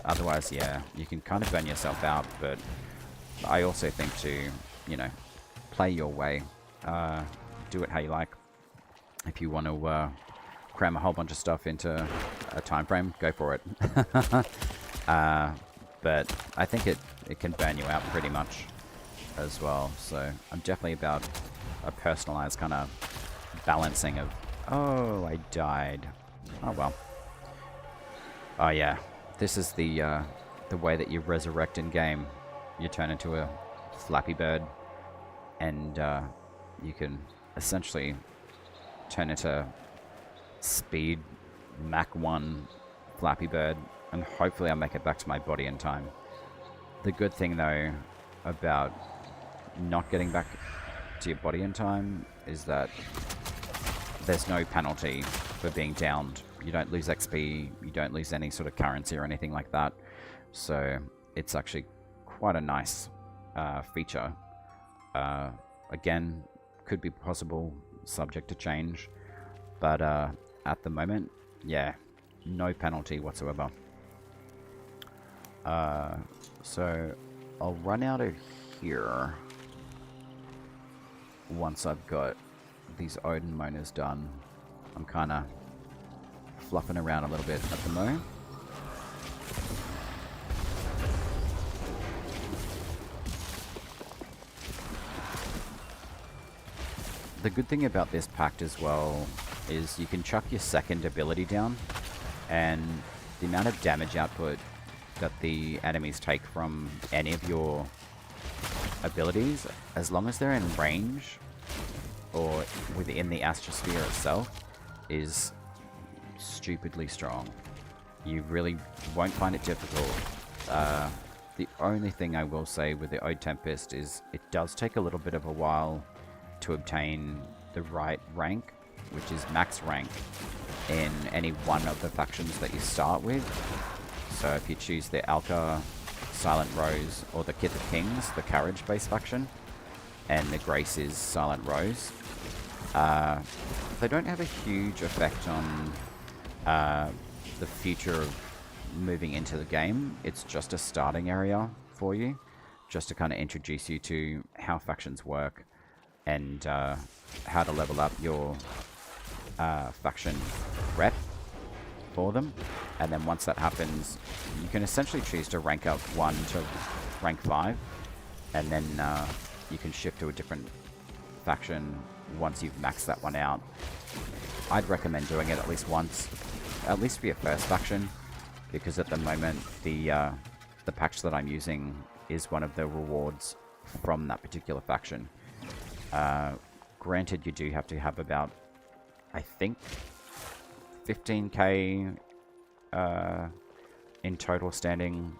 Otherwise, yeah, you can kind of burn yourself out, but I also think to, you know, play your way. Do it how you like. If you want to cram a whole bunch of stuff into a time frame, go for it. But I think it can burn you out pretty much as well. So I'm definitely about a personalized kind of balancing of, oh, I died. Oh, well. Oh, yeah. This is the way that you resurrect in game. You turn into a Flappy Bird, and you can essentially turn into speed Mach 1 Flappy Bird, and hopefully I'll make it back to my body in time. The good thing though about not getting back to your body in time is that there's no penalty for being downed. You don't lose XP, you don't lose any sort of currency or anything like that. So it's actually quite a nice feature. Again, could be possible, subject to change, but at the moment, yeah, no penalty whatsoever. So I'll run out of here once I've got these Odin Moners done. I'm kind of fluffing around a little bit at the moment. The good thing about this pact as well is you can chuck your second ability down, and the amount of damage output that the enemies take from any of your abilities, as long as they're in range or within the astrosphere itself, is stupidly strong. You really won't find it difficult. The only thing I will say with the Ode Tempest is it does take a little bit of a while to obtain the right rank, which is max rank in any one of the factions that you start with. So if you choose the Alca, Silent Rose, or the Kith of Kings, the carriage-based faction, and the Grace is Silent Rose, they don't have a huge effect on the future of moving into the game. It's just a starting area for you, just to kind of introduce you to how factions work and how to level up your faction rep for them. And then once that happens, you can essentially choose to rank up 1 to rank 5, and then you can shift to a different faction once you've maxed that one out. I'd recommend doing it at least once, at least for your first faction, because at the moment the patch that I'm using is one of the rewards from that particular faction. Granted, you do have to have about, I think, 15k in total standing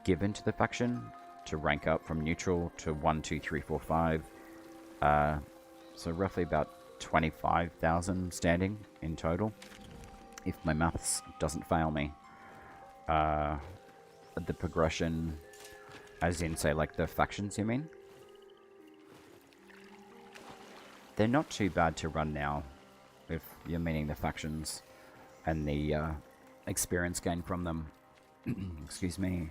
given to the faction to rank up from neutral to 1, 2, 3, 4, 5. So roughly about 25,000 standing in total, if my maths doesn't fail me. The progression, as in, say, like the factions, you mean? They're not too bad to run now, if you're meaning the factions and the experience gain from them. Excuse me.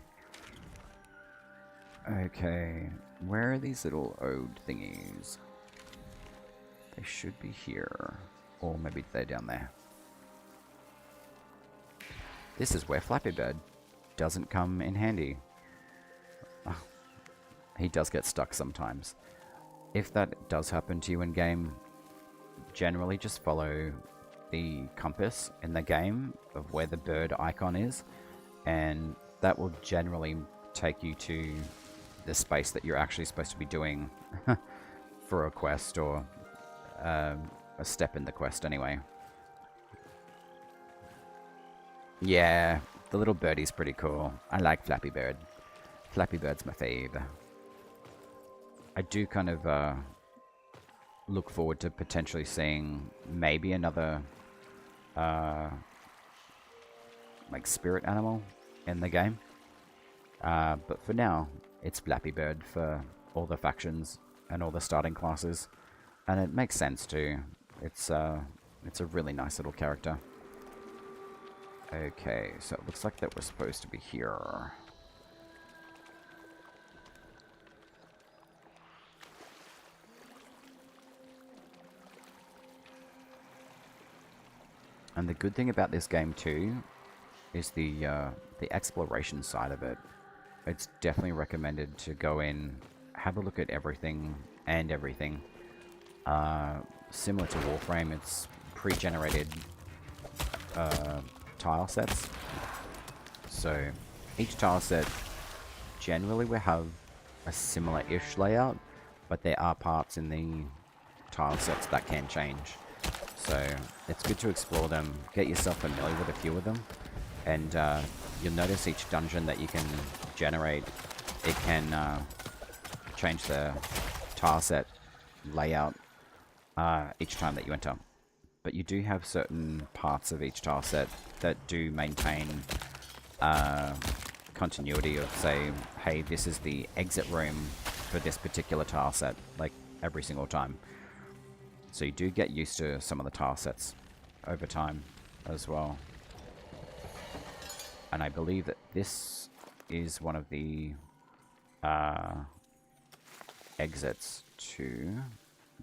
Okay, where are these little ode thingies? They should be here, or maybe they're down there. This is where Flappy Bird doesn't come in handy. Oh, he does get stuck sometimes. If that does happen to you in game, generally just follow the compass in the game of where the bird icon is, and that will generally take you to the space that you're actually supposed to be doing for a quest or a step in the quest anyway. Yeah, the little birdie's pretty cool. I like Flappy Bird. Flappy Bird's my fave. I do kind of look forward to potentially seeing maybe another like spirit animal in the game. But for now, it's Flappy Bird for all the factions and all the starting classes. And it makes sense too. It's a really nice little character. Okay, so it looks like that we're supposed to be here. And the good thing about this game too is the exploration side of it. It's definitely recommended to go in, have a look at everything and everything. Similar to Warframe, it's pre-generated tile sets. So each tile set generally will have a similar-ish layout, but there are parts in the tile sets that can change. So it's good to explore them, get yourself familiar with a few of them, and you'll notice each dungeon that you can generate, it can change the tile set layout each time that you enter. But you do have certain parts of each tile set that do maintain continuity of, say, hey, this is the exit room for this particular tile set, like every single time. So you do get used to some of the tile sets over time as well. And I believe that this is one of the exits to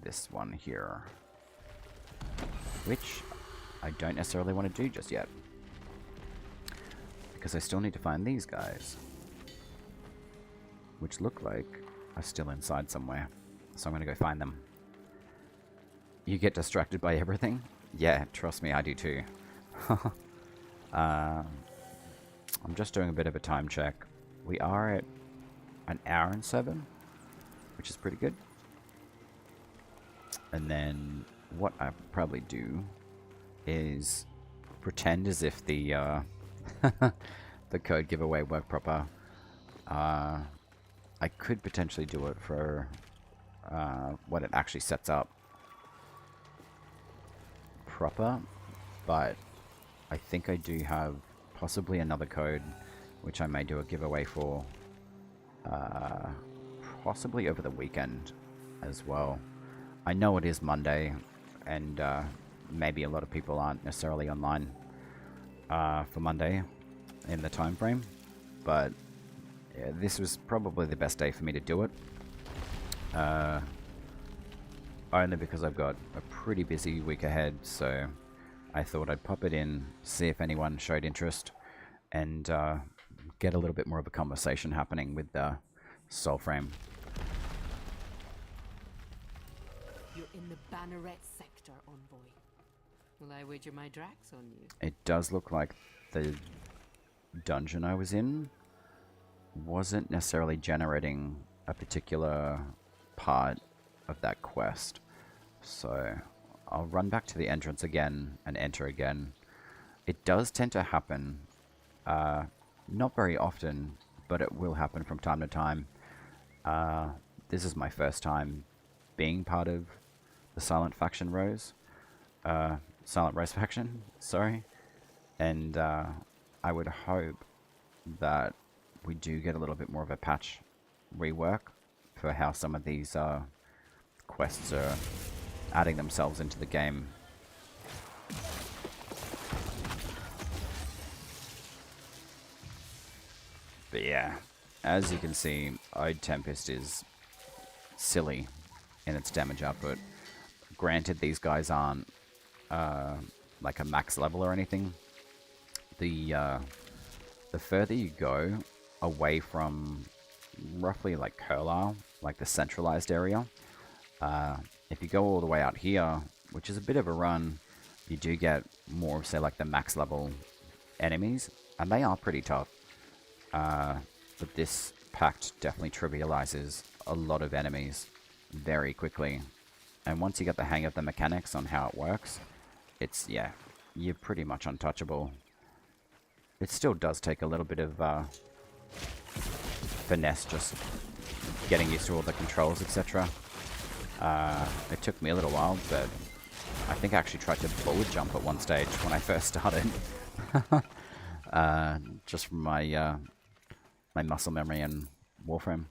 this one here, which I don't necessarily want to do just yet, because I still need to find these guys, which look like are still inside somewhere. So I'm going to go find them. You get distracted by everything? Yeah, trust me, I do too. I'm just doing a bit of a time check. We are at an hour and 7, which is pretty good. And then what I probably do is pretend as if the the code giveaway worked proper. I could potentially do it for what it actually sets up proper, but I think I do have possibly another code which I may do a giveaway for possibly over the weekend as well. I know it is Monday, and maybe a lot of people aren't necessarily online for Monday in the time frame, but yeah, this was probably the best day for me to do it. Only because I've got a pretty busy week ahead, so I thought I'd pop it in, see if anyone showed interest, and get a little bit more of a conversation happening with Soulframe. You're in the Banneret sector, Envoy. Will I wager my Drax on you? It does look like the dungeon I was in wasn't necessarily generating a particular part of that quest. So I'll run back to the entrance again and enter again. It does tend to happen, not very often, but it will happen from time to time. This is my first time being part of the Silent Rose faction, sorry. And I would hope that we do get a little bit more of a patch rework for how some of these quests are adding themselves into the game. But yeah, as you can see, Ode Tempest is silly in its damage output. Granted, these guys aren't like a max level or anything. The further you go away from roughly like Carlisle, like the centralized area, if you go all the way out here, which is a bit of a run, you do get more of, say, like the max level enemies, and they are pretty tough. But this pact definitely trivializes a lot of enemies very quickly. And once you get the hang of the mechanics on how it works, it's, yeah, you're pretty much untouchable. It still does take a little bit of finesse, just getting used to all the controls, etc. It took me a little while, but I think I actually tried to bullet jump at one stage when I first started. Just from my my muscle memory and Warframe.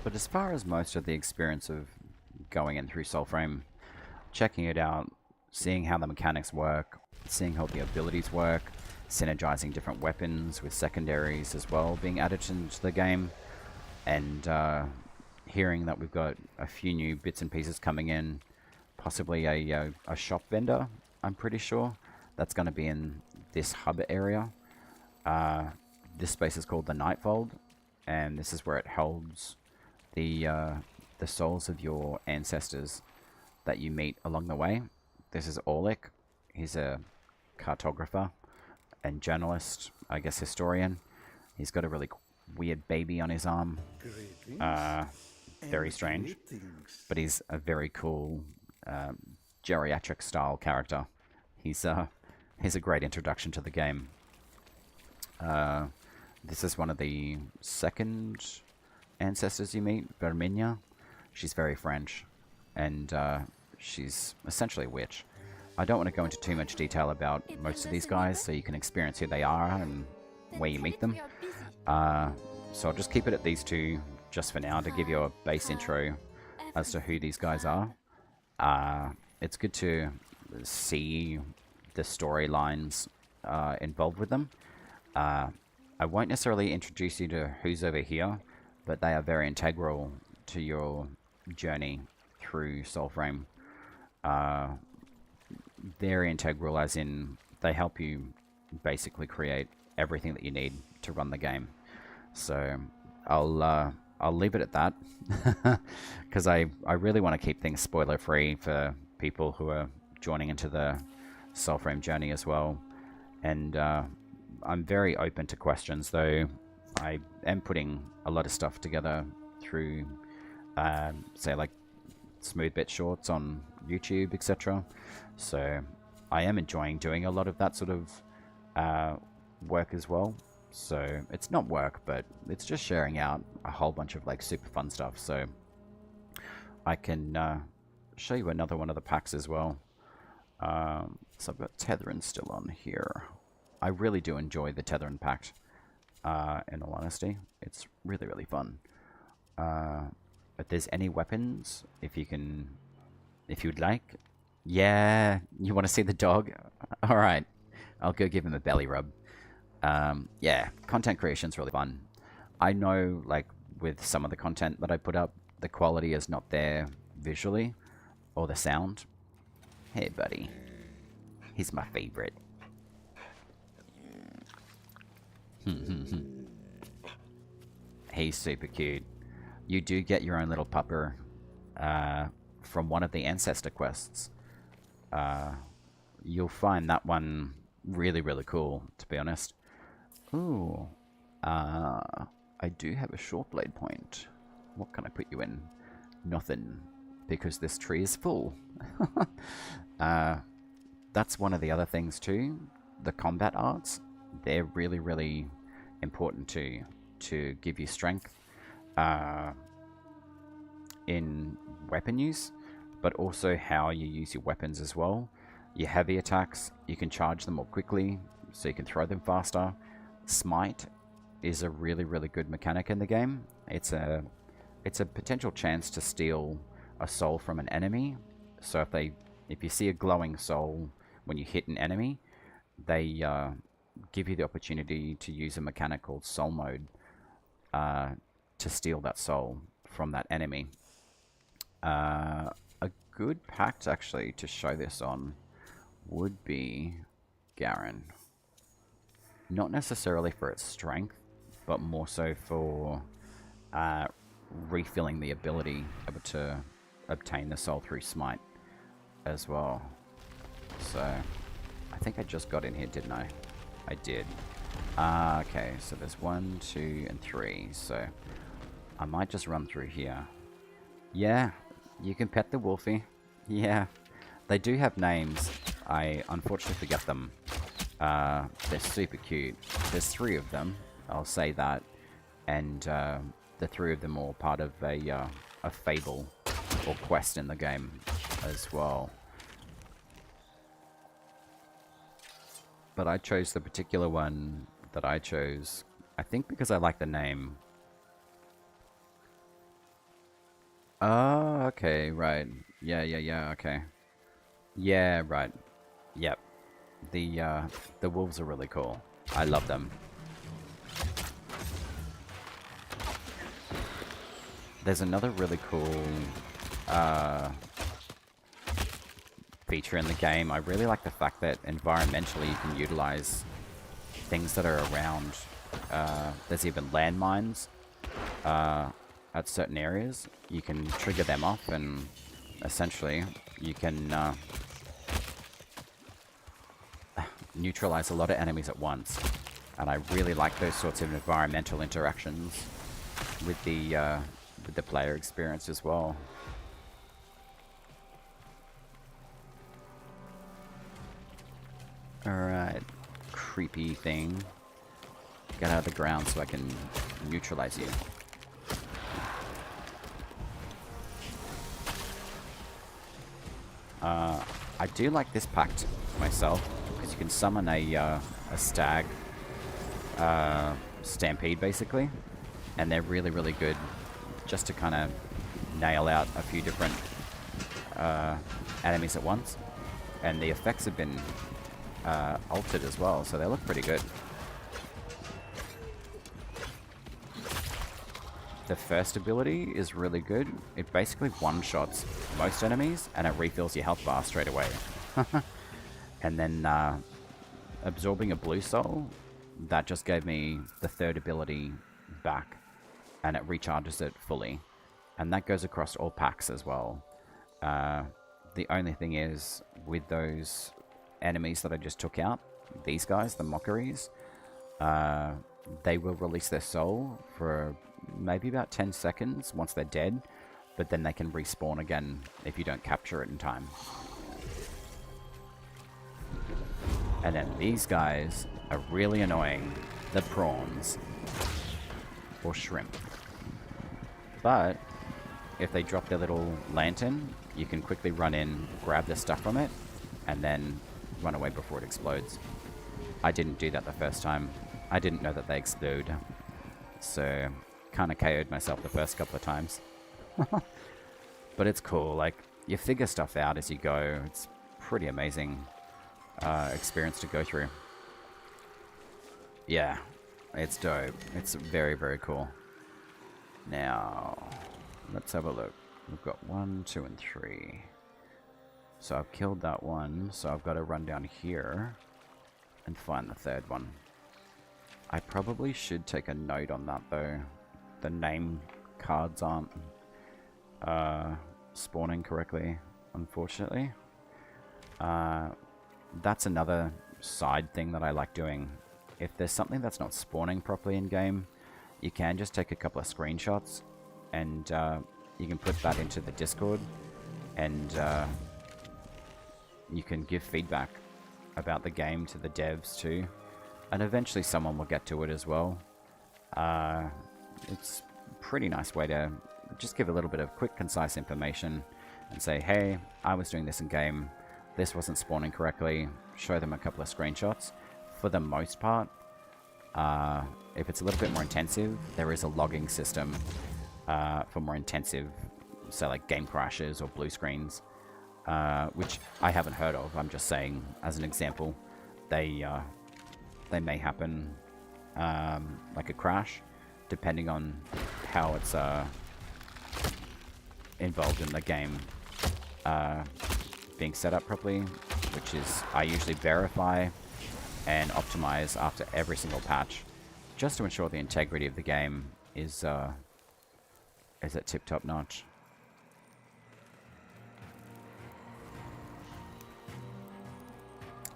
But as far as most of the experience of going in through Soulframe, checking it out, seeing how the mechanics work, seeing how the abilities work, synergizing different weapons with secondaries as well being added into the game, and hearing that we've got a few new bits and pieces coming in, possibly a shop vendor, I'm pretty sure, that's going to be in this hub area. This space is called the Nightfold, and this is where it holds the souls of your ancestors that you meet along the way. This is Orlick. He's a cartographer and journalist, I guess historian. He's got a really weird baby on his arm. Very strange. But he's a very cool geriatric style character. He's a great introduction to the game. This is one of the second ancestors you meet, Verminia. She's very French, and she's essentially a witch. I don't want to go into too much detail about most of these guys, so you can experience who they are and where you meet them. So I'll just keep it at these two just for now to give you a base intro as to who these guys are. It's good to see the storylines involved with them. I won't necessarily introduce you to who's over here, but they are very integral to your journey through Soulframe. Very integral as in they help you basically create everything that you need to run the game. So I'll leave it at that because I really want to keep things spoiler free for people who are joining into the Soulframe journey as well. And I'm very open to questions, though. I am putting a lot of stuff together through, say, like Smoothbit shorts on YouTube, etc. So I am enjoying doing a lot of that sort of work as well. So it's not work, but it's just sharing out a whole bunch of like super fun stuff. So I can show you another one of the packs as well. So I've got Tetherin still on here. I really do enjoy the Tetherin pact. In all honesty, it's really, really fun. If there's any weapons, if you'd like. Yeah, you want to see the dog? Alright, I'll go give him a belly rub. Yeah, content creation's really fun. I know, like, with some of the content that I put up, the quality is not there visually, or the sound. Hey, buddy. He's my favorite. He's super cute. You do get your own little pupper from one of the ancestor quests. You'll find that one really, really cool, to be honest. Ooh. I do have a short blade point. What can I put you in? Nothing. Because this tree is full. That's one of the other things too. The combat arts. They're really, really important to give you strength in weapon use, but also how you use your weapons as well. Your heavy attacks, you can charge them more quickly, so you can throw them faster. Smite is a really, really good mechanic in the game. It's a potential chance to steal a soul from an enemy. So if you see a glowing soul when you hit an enemy, they give you the opportunity to use a mechanic called soul mode to steal that soul from that enemy. A good pact actually to show this on would be Garen. Not necessarily for its strength, but more so for refilling the ability able to obtain the soul through smite as well. So I think I just got in here, didn't I? I did. Okay, so there's 1, 2, and 3. So I might just run through here. Yeah, you can pet the wolfie. Yeah, they do have names. I unfortunately forget them. They're super cute. There's 3 of them, I'll say that. And the 3 of them are part of a fable or quest in the game as well. But I chose the particular one that I chose, I think because I like the name. Oh, okay, right. Yeah, okay. Yeah, right. Yep. The wolves are really cool. I love them. There's another really cool feature in the game. I really like the fact that environmentally you can utilize things that are around. There's even landmines at certain areas. You can trigger them off and essentially you can neutralize a lot of enemies at once. And I really like those sorts of environmental interactions with the player experience as well. Alright, creepy thing. Get out of the ground so I can neutralize you. I do like this pact myself, because you can summon a stag stampede basically, and they're really, really good just to kind of nail out a few different enemies at once. And the effects have been altered as well, so they look pretty good. The first ability is really good. It basically one-shots most enemies, and it refills your health bar straight away. And then absorbing a blue soul, that just gave me the third ability back, and it recharges it fully. And that goes across all packs as well. The only thing is, with those enemies that I just took out, these guys, the mockeries, they will release their soul for maybe about 10 seconds once they're dead, but then they can respawn again if you don't capture it in time. And then these guys are really annoying, the prawns, or shrimp. But if they drop their little lantern, you can quickly run in, grab the stuff from it, and then run away before it explodes. I didn't do that the first time. I didn't know that they explode. So, kind of KO'd myself the first couple of times. But it's cool. Like, you figure stuff out as you go. It's pretty amazing experience to go through. Yeah, it's dope. It's very, very cool. Now, let's have a look. We've got 1, 2, and 3. So I've killed that one, so I've got to run down here and find the third one. I probably should take a note on that though. The name cards aren't spawning correctly, unfortunately. That's another side thing that I like doing. If there's something that's not spawning properly in game, you can just take a couple of screenshots and you can put that into the Discord, and you can give feedback about the game to the devs too, and eventually someone will get to it as well. It's a pretty nice way to just give a little bit of quick, concise information and say, hey, I was doing this in game, this wasn't spawning correctly, show them a couple of screenshots. For the most part, if it's a little bit more intensive, there is a logging system for more intensive, say like game crashes or blue screens, which I haven't heard of. I'm just saying as an example. They may happen like a crash, depending on how it's involved in the game being set up properly, which is I usually verify and optimize after every single patch, just to ensure the integrity of the game is is it tip-top notch?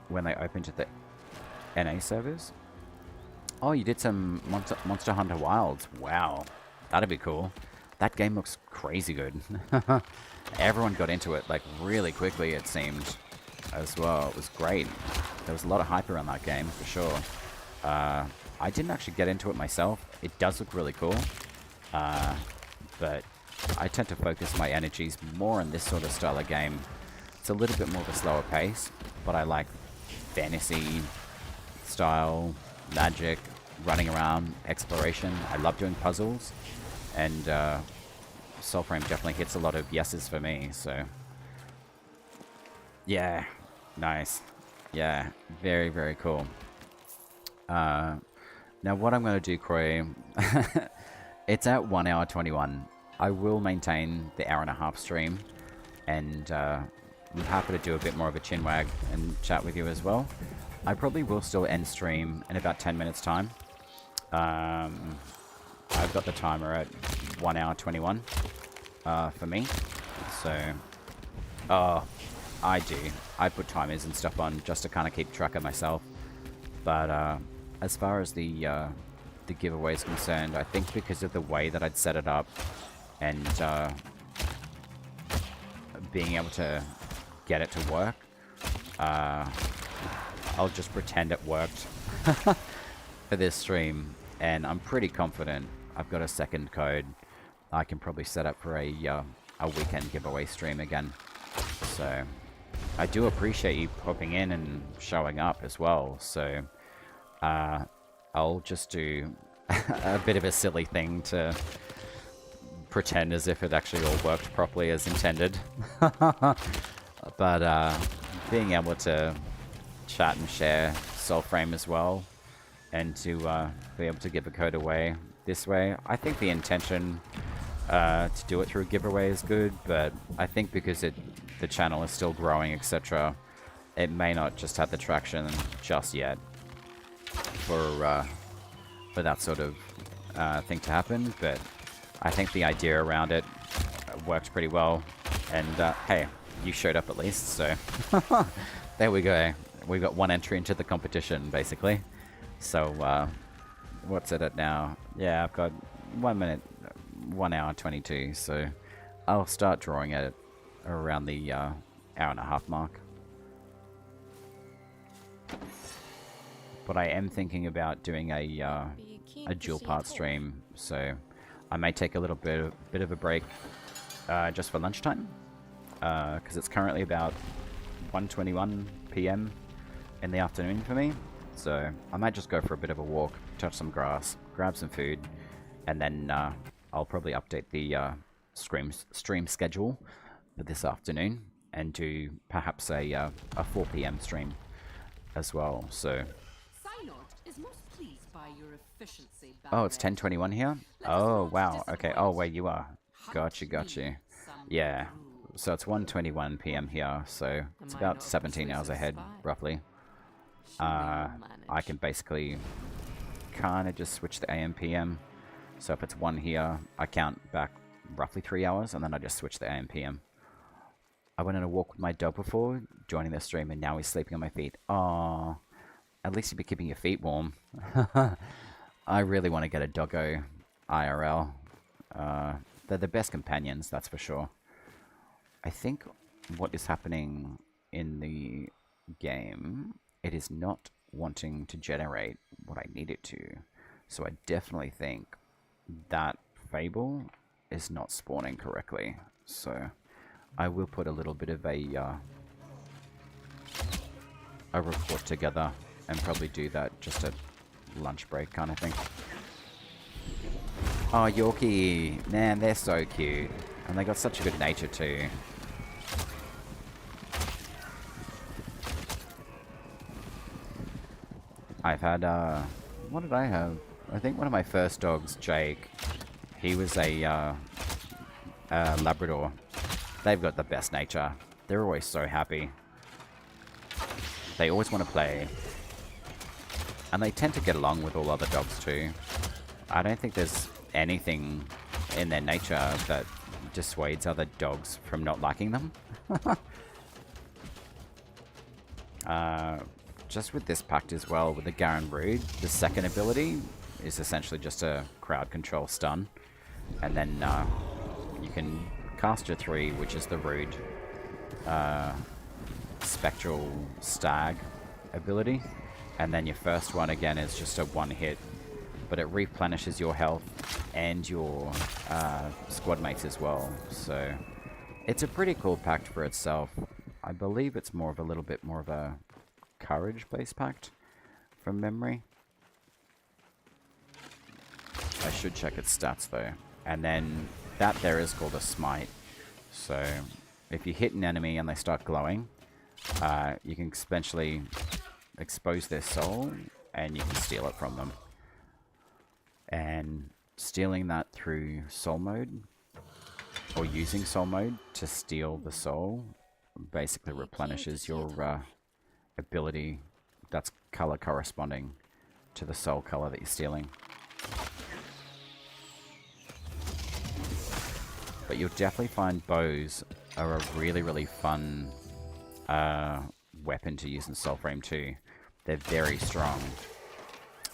When they opened to the NA servers? Oh, you did some Monster Hunter Wilds. Wow. That'd be cool. That game looks crazy good. Everyone got into it, like, really quickly, it seemed, as well. It was great. There was a lot of hype around that game, for sure. I didn't actually get into it myself. It does look really cool. But I tend to focus my energies more on this sort of style of game. It's a little bit more of a slower pace, but I like fantasy style, magic, running around, exploration. I love doing puzzles, and Soulframe definitely hits a lot of yeses for me, so yeah, nice. Yeah, very, very cool. Now what I'm going to do, Croy, it's at 1 hour 21. I will maintain the hour-and-a-half stream, and I'm happy to do a bit more of a chinwag and chat with you as well. I probably will still end stream in about 10 minutes time. I've got the timer at 1 hour 21 for me. So, I do. I put timers and stuff on just to kind of keep track of myself. But as far as the giveaway is concerned, I think because of the way that I'd set it up and being able to get it to work, I'll just pretend it worked for this stream, and I'm pretty confident I've got a second code I can probably set up for a weekend giveaway stream again. So I do appreciate you popping in and showing up as well, so I'll just do a bit of a silly thing to pretend as if it actually all worked properly as intended. But being able to chat and share Soulframe as well, and to be able to give a code away this way, I think the intention to do it through a giveaway is good, but I think because the channel is still growing, etc., it may not just have the traction just yet for that sort of thing to happen. But I think the idea around it worked pretty well, and hey, you showed up at least, so there we go. We got one entry into the competition, basically. So what's it at now? Yeah, I've got 1 minute, 1 hour 22, so I'll start drawing it around the hour and a half mark. But I am thinking about doing a dual part stream, so I may take a little bit of a break just for lunchtime, because it's currently about 1:21 p.m. in the afternoon for me. So I might just go for a bit of a walk, touch some grass, grab some food, and then I'll probably update the stream schedule for this afternoon and do perhaps a 4 p.m. stream as well. So. Is most pleased by your efficiency, Oh, it's 10:21 here? Oh, wow. Okay. Oh, where you are. Gotcha. Yeah. So it's 1:21 p.m. here, so it's about 17 hours ahead, roughly. I can basically kind of just switch the AM PM. So if it's 1 here, I count back roughly 3 hours, and then I just switch the AM PM. I went on a walk with my dog before joining the stream, and now he's sleeping on my feet. Aww. At least you'd be keeping your feet warm. I really want to get a doggo IRL. They're the best companions, that's for sure. I think what is happening in the game, it is not wanting to generate what I need it to. So I definitely think that Fable is not spawning correctly. So I will put a little bit of a report together and probably do that just at lunch break kind of thing. Oh, Yorkie. Man, they're so cute. And they got such a good nature too. I've had, what did I have? I think one of my first dogs, Jake, he was a Labrador. They've got the best nature. They're always so happy. They always want to play. And they tend to get along with all other dogs too. I don't think there's anything in their nature that dissuades other dogs from not liking them. Just with this pact as well, with the Garen Rude, the second ability is essentially just a crowd control stun. And then you can cast your 3, which is the Rude Spectral Stag ability. And then your first one, again, is just a 1-hit. But it replenishes your health and your squad mates as well. So it's a pretty cool pact for itself. I believe it's more of a little bit more of a courage-based pact from memory. I should check its stats though. And then that there is called a smite. So if you hit an enemy and they start glowing, you can essentially expose their soul and you can steal it from them. And stealing that through soul mode, or using soul mode to steal the soul, basically replenishes your ability that's color corresponding to the soul color that you're stealing. But you'll definitely find bows are a really, really fun weapon to use in Soulframe too. They're very strong,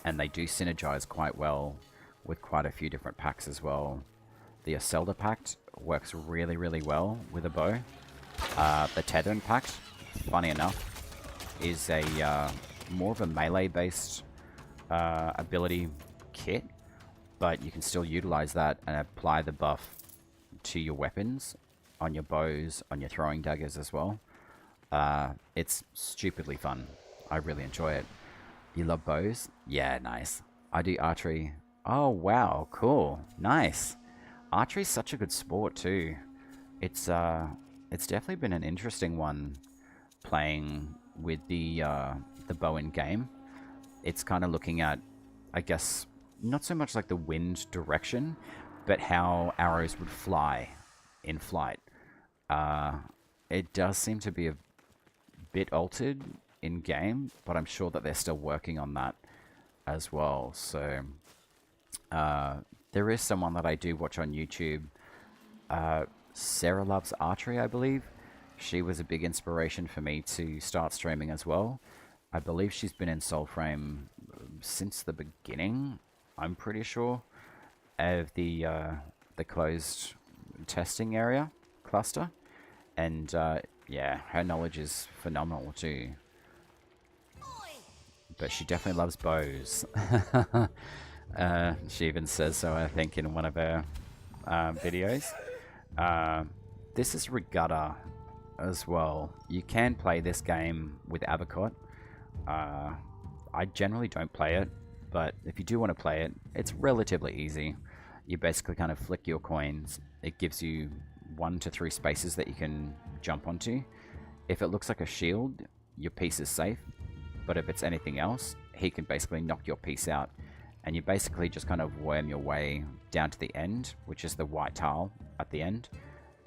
and they do synergize quite well with quite a few different packs as well. The Iselda pact works really, really well with a bow. The Tethern pact, funny enough, is a more of a melee-based ability kit, but you can still utilize that and apply the buff to your weapons, on your bows, on your throwing daggers as well. It's stupidly fun. I really enjoy it. You love bows? Yeah, nice. I do archery. Oh, wow, cool. Nice. Archery's such a good sport too. It's definitely been an interesting one playing with the bow in game. It's kind of looking at, I guess, not so much like the wind direction, but how arrows would fly in flight. It does seem to be a bit altered in game, but I'm sure that they're still working on that as well. So there is someone that I do watch on YouTube, Sarah Loves Archery, I believe. She was a big inspiration for me to start streaming as well. I believe she's been in Soulframe since the beginning, I'm pretty sure, of the closed testing area cluster. And yeah, her knowledge is phenomenal too. But she definitely loves bows. She even says so, I think, in one of her videos. This is Regatta as well. You can play this game with Avocot. I generally don't play it, but if you do want to play it, it's relatively easy. You basically kind of flick your coins. It gives you 1 to 3 spaces that you can jump onto. If it looks like a shield, your piece is safe. But if it's anything else, he can basically knock your piece out. And you basically just kind of worm your way down to the end, which is the white tile at the end.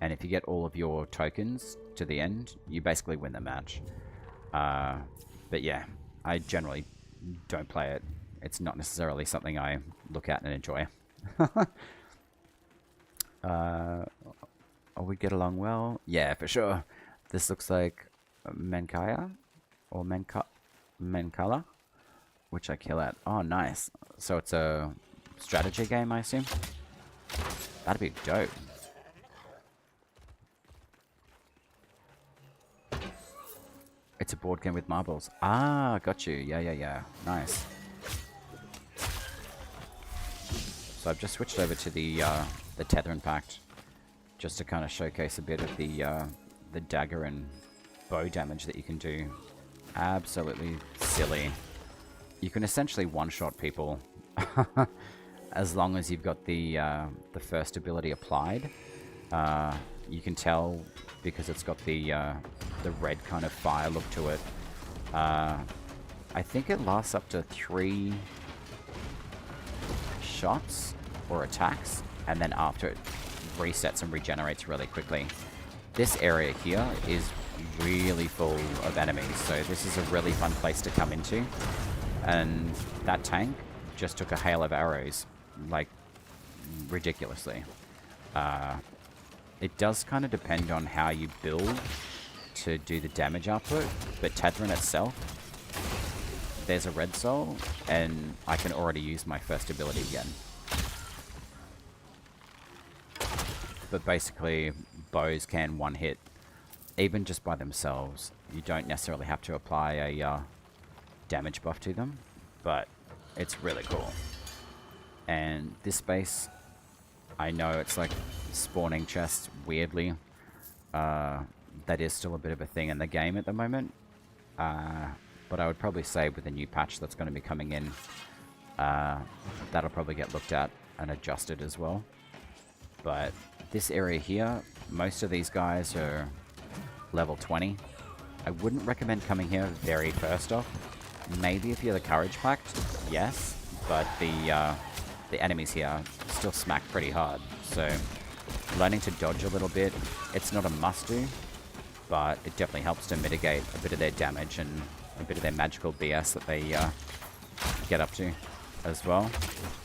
And if you get all of your tokens to the end, you basically win the match. But yeah, I generally don't play it. It's not necessarily something I look at and enjoy. We get along well? Yeah, for sure. This looks like Menkaya or Menkala, which I kill at. Oh, nice. So it's a strategy game, I assume? That'd be dope. It's a board game with marbles. Ah, got you. Yeah. Nice. So I've just switched over to the Tethern Pact, just to kind of showcase a bit of the dagger and bow damage that you can do. Absolutely silly. You can essentially one-shot people as long as you've got the first ability applied. You can tell because it's got the red kind of fire look to it. I think it lasts up to 3 shots or attacks, and then after it resets and regenerates really quickly. This area here is really full of enemies, so this is a really fun place to come into. And that tank just took a hail of arrows, like, ridiculously. It does kind of depend on how you build to do the damage output, but Tethrin itself, there's a red soul, and I can already use my first ability again. But basically, bows can one hit, even just by themselves. You don't necessarily have to apply a damage buff to them, but it's really cool. And this space, I know it's like spawning chests weirdly. That is still a bit of a thing in the game at the moment. But I would probably say with the new patch that's going to be coming in, that'll probably get looked at and adjusted as well. But this area here, most of these guys are level 20. I wouldn't recommend coming here very first off. Maybe if you're the Courage Pact, yes. But the enemies here still smack pretty hard. So learning to dodge a little bit, it's not a must-do, but it definitely helps to mitigate a bit of their damage and a bit of their magical BS that they get up to as well.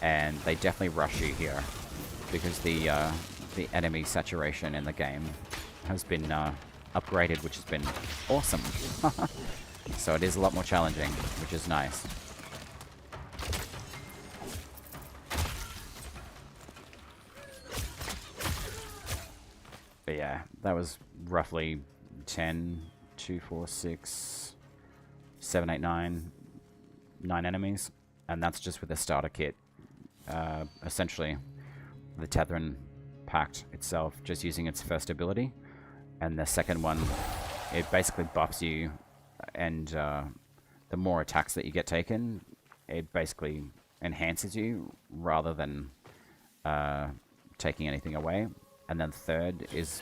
And they definitely rush you here because the enemy saturation in the game has been upgraded, which has been awesome. So it is a lot more challenging, which is nice. But yeah, that was roughly 10, 2, 4, 6, 7, 8, 9 enemies. And that's just with the starter kit. Essentially, the Tethrin Pact itself, just using its first ability. And the second one, it basically buffs you, and the more attacks that you get taken, it basically enhances you rather than taking anything away. And then third is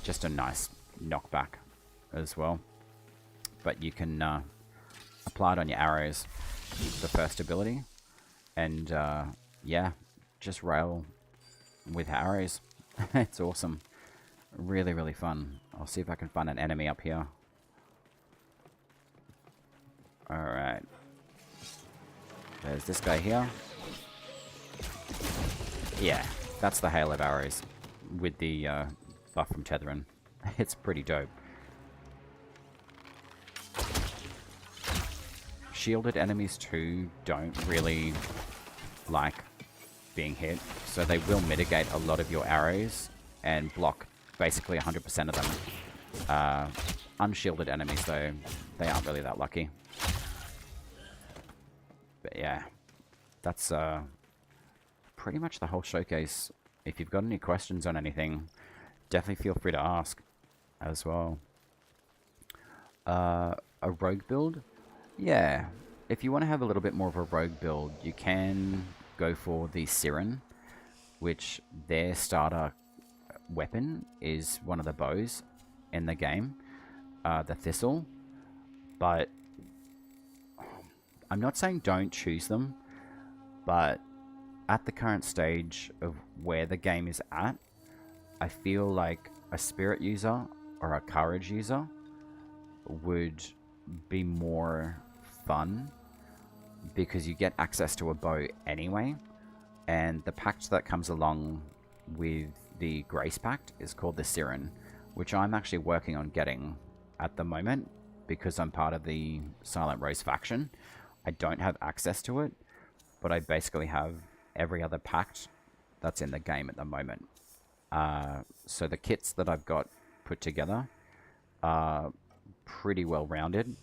just a nice knockback as well. But you can apply it on your arrows, the first ability, and yeah, just rail with arrows. It's awesome. Really, really fun. I'll see if I can find an enemy up here. Alright. There's this guy here. Yeah, that's the hail of arrows with the buff from Tethrin. It's pretty dope. Shielded enemies too don't really like being hit, so they will mitigate a lot of your arrows and block basically 100% of them. Unshielded enemies though, they aren't really that lucky. But yeah, that's pretty much the whole showcase. If you've got any questions on anything, definitely feel free to ask as well. A rogue build? Yeah, if you want to have a little bit more of a rogue build, you can go for the Siren, which their starter weapon is one of the bows in the game, the Thistle. But I'm not saying don't choose them, but at the current stage of where the game is at, I feel like a Spirit user or a Courage user would be more fun, because you get access to a bow anyway, and the pact that comes along with the Grace Pact is called the Siren, which I'm actually working on getting at the moment because I'm part of the Silent Rose faction. I don't have access to it, but I basically have every other pact that's in the game at the moment. So the kits that I've got put together are pretty well rounded.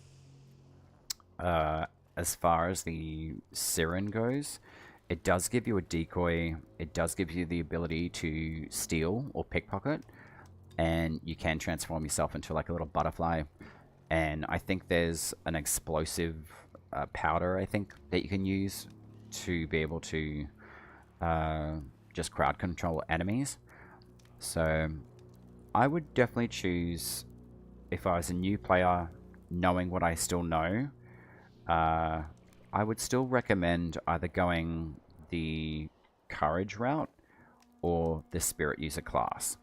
As far as the Siren goes, it does give you a decoy, it does give you the ability to steal or pickpocket, and you can transform yourself into like a little butterfly. And I think there's an explosive powder, I think, that you can use to be able to just crowd control enemies. So I would definitely choose, if I was a new player knowing what I still know, I would still recommend either going the Courage route or the Spirit user class.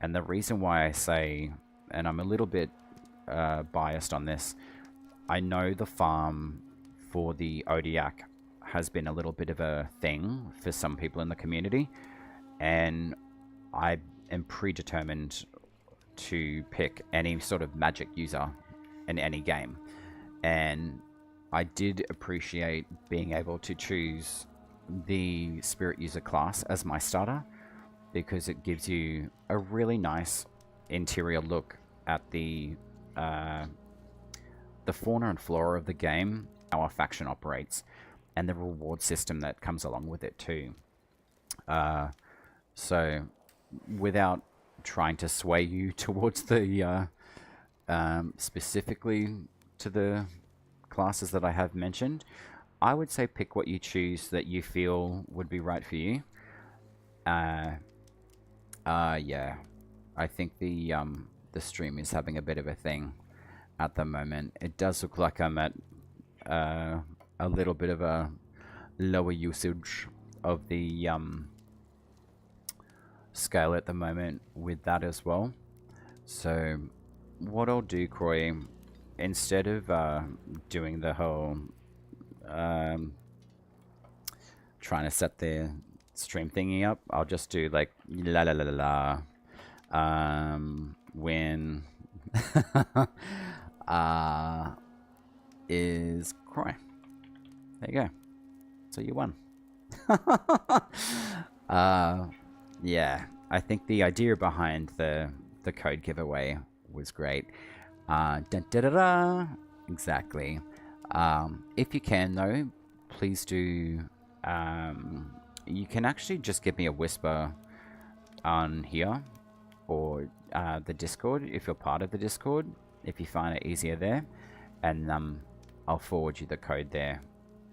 And the reason why I say, and I'm a little bit biased on this, I know the farm for the Odiak has been a little bit of a thing for some people in the community, and I am predetermined to pick any sort of magic user in any game. And I did appreciate being able to choose the spirit user class as my starter, because it gives you a really nice interior look at the fauna and flora of the game, how our faction operates, and the reward system that comes along with it too. So without trying to sway you towards the specifically to the classes that I have mentioned, I would say pick what you choose that you feel would be right for you. Yeah, I think the stream is having a bit of a thing at the moment. It does look like I'm at a little bit of a lower usage of the scale at the moment with that as well. So what I'll do, Croy, instead of doing the whole trying to set the stream thingy up, I'll just do like la la la la la when is Croy. There you go. So you won. Yeah, I think the idea behind the code giveaway was great. Dun, da, da, da. Exactly. If you can, though, please do. You can actually just give me a whisper on here or the Discord if you're part of the Discord, if you find it easier there, and I'll forward you the code there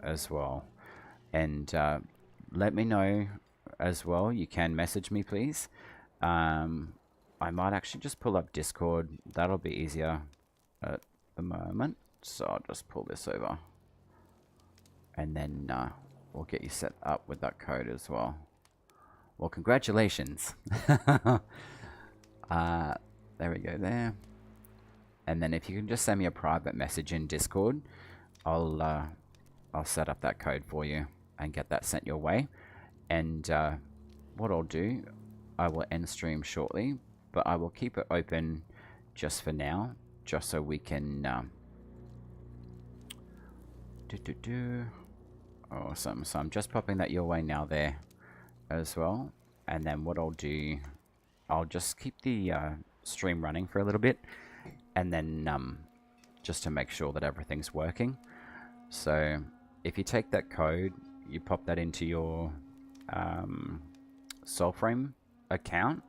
as well. And let me know as well. You can message me, please. I might actually just pull up Discord. That'll be easier at the moment. So I'll just pull this over. And then we'll get you set up with that code as well. Well, congratulations. There we go there. And then if you can just send me a private message in Discord, I'll set up that code for you and get that sent your way. And what I'll do, I will end stream shortly, but I will keep it open just for now, just so we can awesome. So I'm just popping that your way now there as well. And then what I'll do, I'll just keep the stream running for a little bit, and then just to make sure that everything's working. So if you take that code, you pop that into your Soulframe account,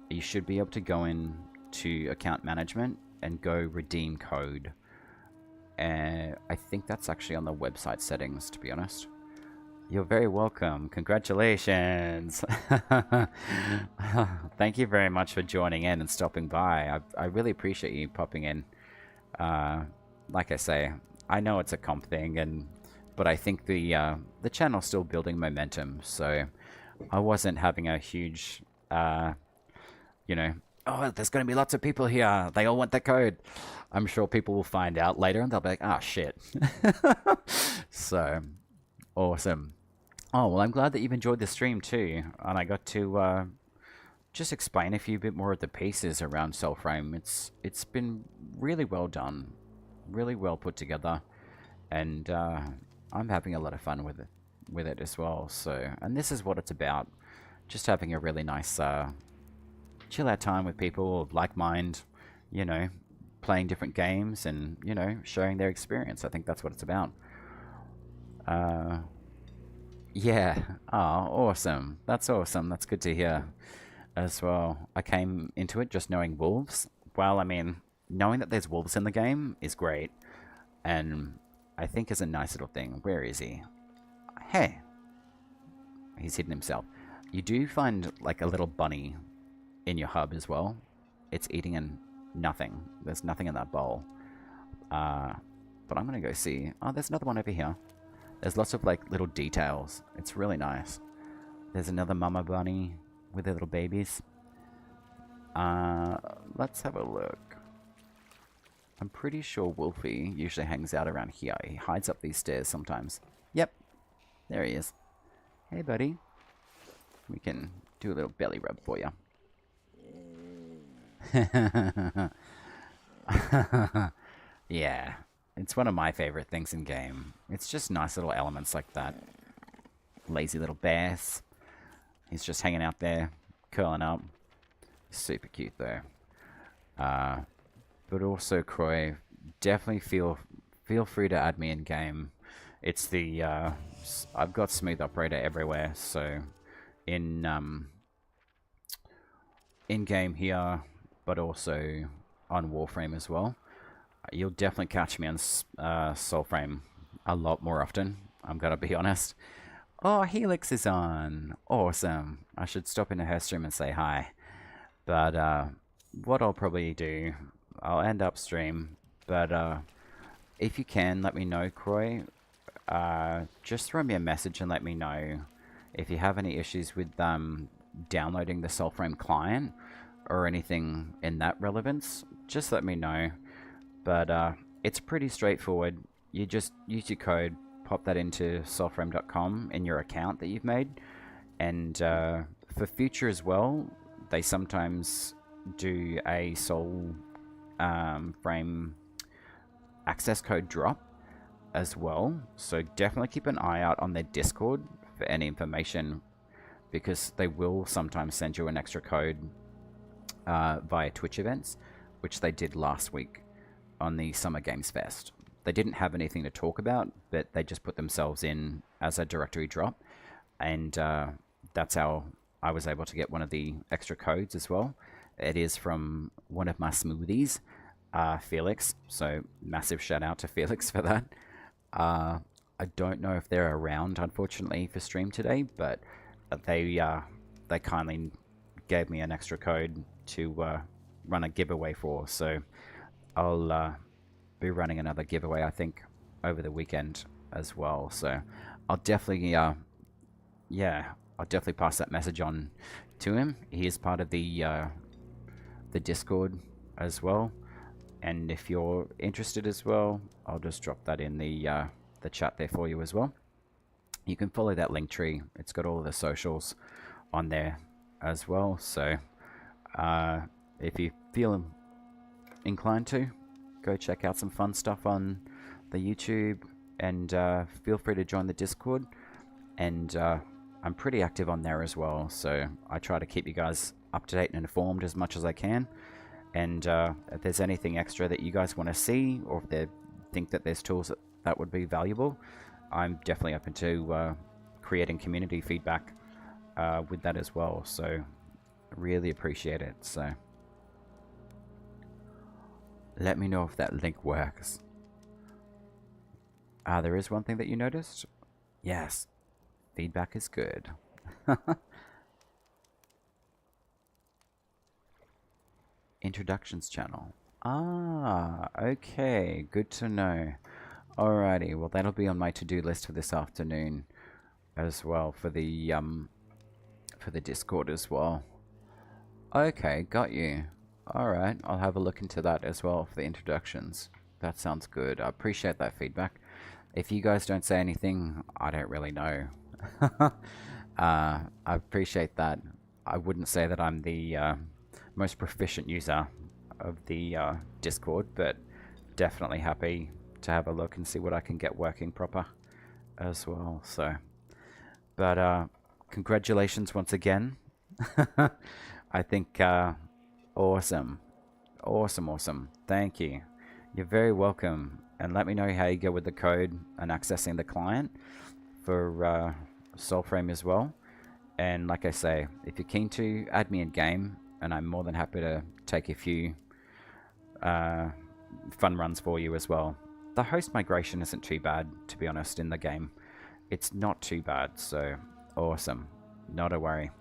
you should be able to go in to account management and go redeem code. And I think that's actually on the website settings, to be honest. You're very welcome. Congratulations. Thank you very much for joining in and stopping by. I really appreciate you popping in. Like I say, I know it's a comp thing, but I think the channel's still building momentum, so I wasn't having a huge, you know, oh, there's going to be lots of people here. They all want the code. I'm sure people will find out later and they'll be like, ah, shit. So, awesome. Oh, well, I'm glad that you've enjoyed the stream too. And I got to just explain a few bit more of the pieces around Soulframe. It's been really well done. Really well put together. And I'm having a lot of fun with it as well. So, and this is what it's about. Just having a really nice chill out time with people of like mind, you know, playing different games and, you know, sharing their experience. I think that's what it's about. Yeah. Oh, awesome. That's awesome. That's good to hear as well. I came into it just knowing wolves. Well, I mean, knowing that there's wolves in the game is great. And I think is a nice little thing. Where is he? Hey. He's hidden himself. You do find like a little bunny in your hub as well. It's eating nothing. There's nothing in that bowl. But I'm going to go see. Oh, there's another one over here. There's lots of like little details. It's really nice. There's another mama bunny with their little babies. Let's have a look. I'm pretty sure Wolfie usually hangs out around here. He hides up these stairs sometimes. Yep. There he is. Hey, buddy. We can do a little belly rub for you. Yeah, it's one of my favorite things in game. It's just nice little elements like that. Lazy little bass. He's just hanging out there, curling up. Super cute though. But also, Croy, definitely feel free to add me in game. It's the I've got SmoothOpurrator everywhere, so in game here, but also on Warframe as well. You'll definitely catch me on Soulframe a lot more often. I'm gonna be honest. Oh, Helix is on. Awesome. I should stop into her stream and say hi. But what I'll probably do, I'll end up stream. But if you can, let me know, Croy. Just throw me a message and let me know if you have any issues with downloading the Soulframe client or anything in that relevance. Just let me know. But it's pretty straightforward. You just use your code, pop that into soulframe.com in your account that you've made. And for future as well, they sometimes do a Soulframe access code drop as well. So definitely keep an eye out on their Discord for any information, because they will sometimes send you an extra code via Twitch events, which they did last week on the Summer Games Fest. They didn't have anything to talk about, but they just put themselves in as a directory drop, and that's how I was able to get one of the extra codes as well. It is from one of my smoothies, Felix, so massive shout out to Felix for that. I don't know if they're around, unfortunately, for stream today, but they kindly gave me an extra code to run a giveaway for, so I'll be running another giveaway, I think, over the weekend as well. So I'll definitely, I'll definitely pass that message on to him. He is part of the Discord as well, and if you're interested as well, I'll just drop that in the chat there for you as well. You can follow that link tree. It's got all of the socials on there as well. So if you feel inclined to, go check out some fun stuff on the YouTube, and feel free to join the Discord. And I'm pretty active on there as well, so I try to keep you guys up to date and informed as much as I can. And if there's anything extra that you guys want to see, or if they think that there's tools that would be valuable, I'm definitely open to creating community feedback with that as well. So really appreciate it. So let me know if that link works. There is one thing that you noticed. Yes, feedback is good. Introductions channel. Okay, good to know. Alrighty, well that'll be on my to-do list for this afternoon as well, for the Discord as well. Okay, got you. Alright, I'll have a look into that as well for the introductions. That sounds good. I appreciate that feedback. If you guys don't say anything, I don't really know. I appreciate that. I wouldn't say that I'm the most proficient user of the Discord, but definitely happy to have a look and see what I can get working proper as well. So, but congratulations once again. I think awesome. Thank you. You're very welcome. And let me know how you go with the code and accessing the client for Soulframe as well. And like I say, if you're keen to add me in game, and I'm more than happy to take a few fun runs for you as well. The host migration isn't too bad, to be honest, in the game. It's not too bad, so awesome. Not a worry.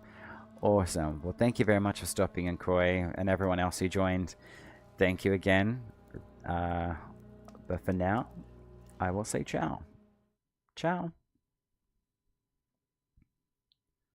Awesome. Well, thank you very much for stopping in, Croy, and everyone else who joined. Thank you again. But for now, I will say ciao. Ciao.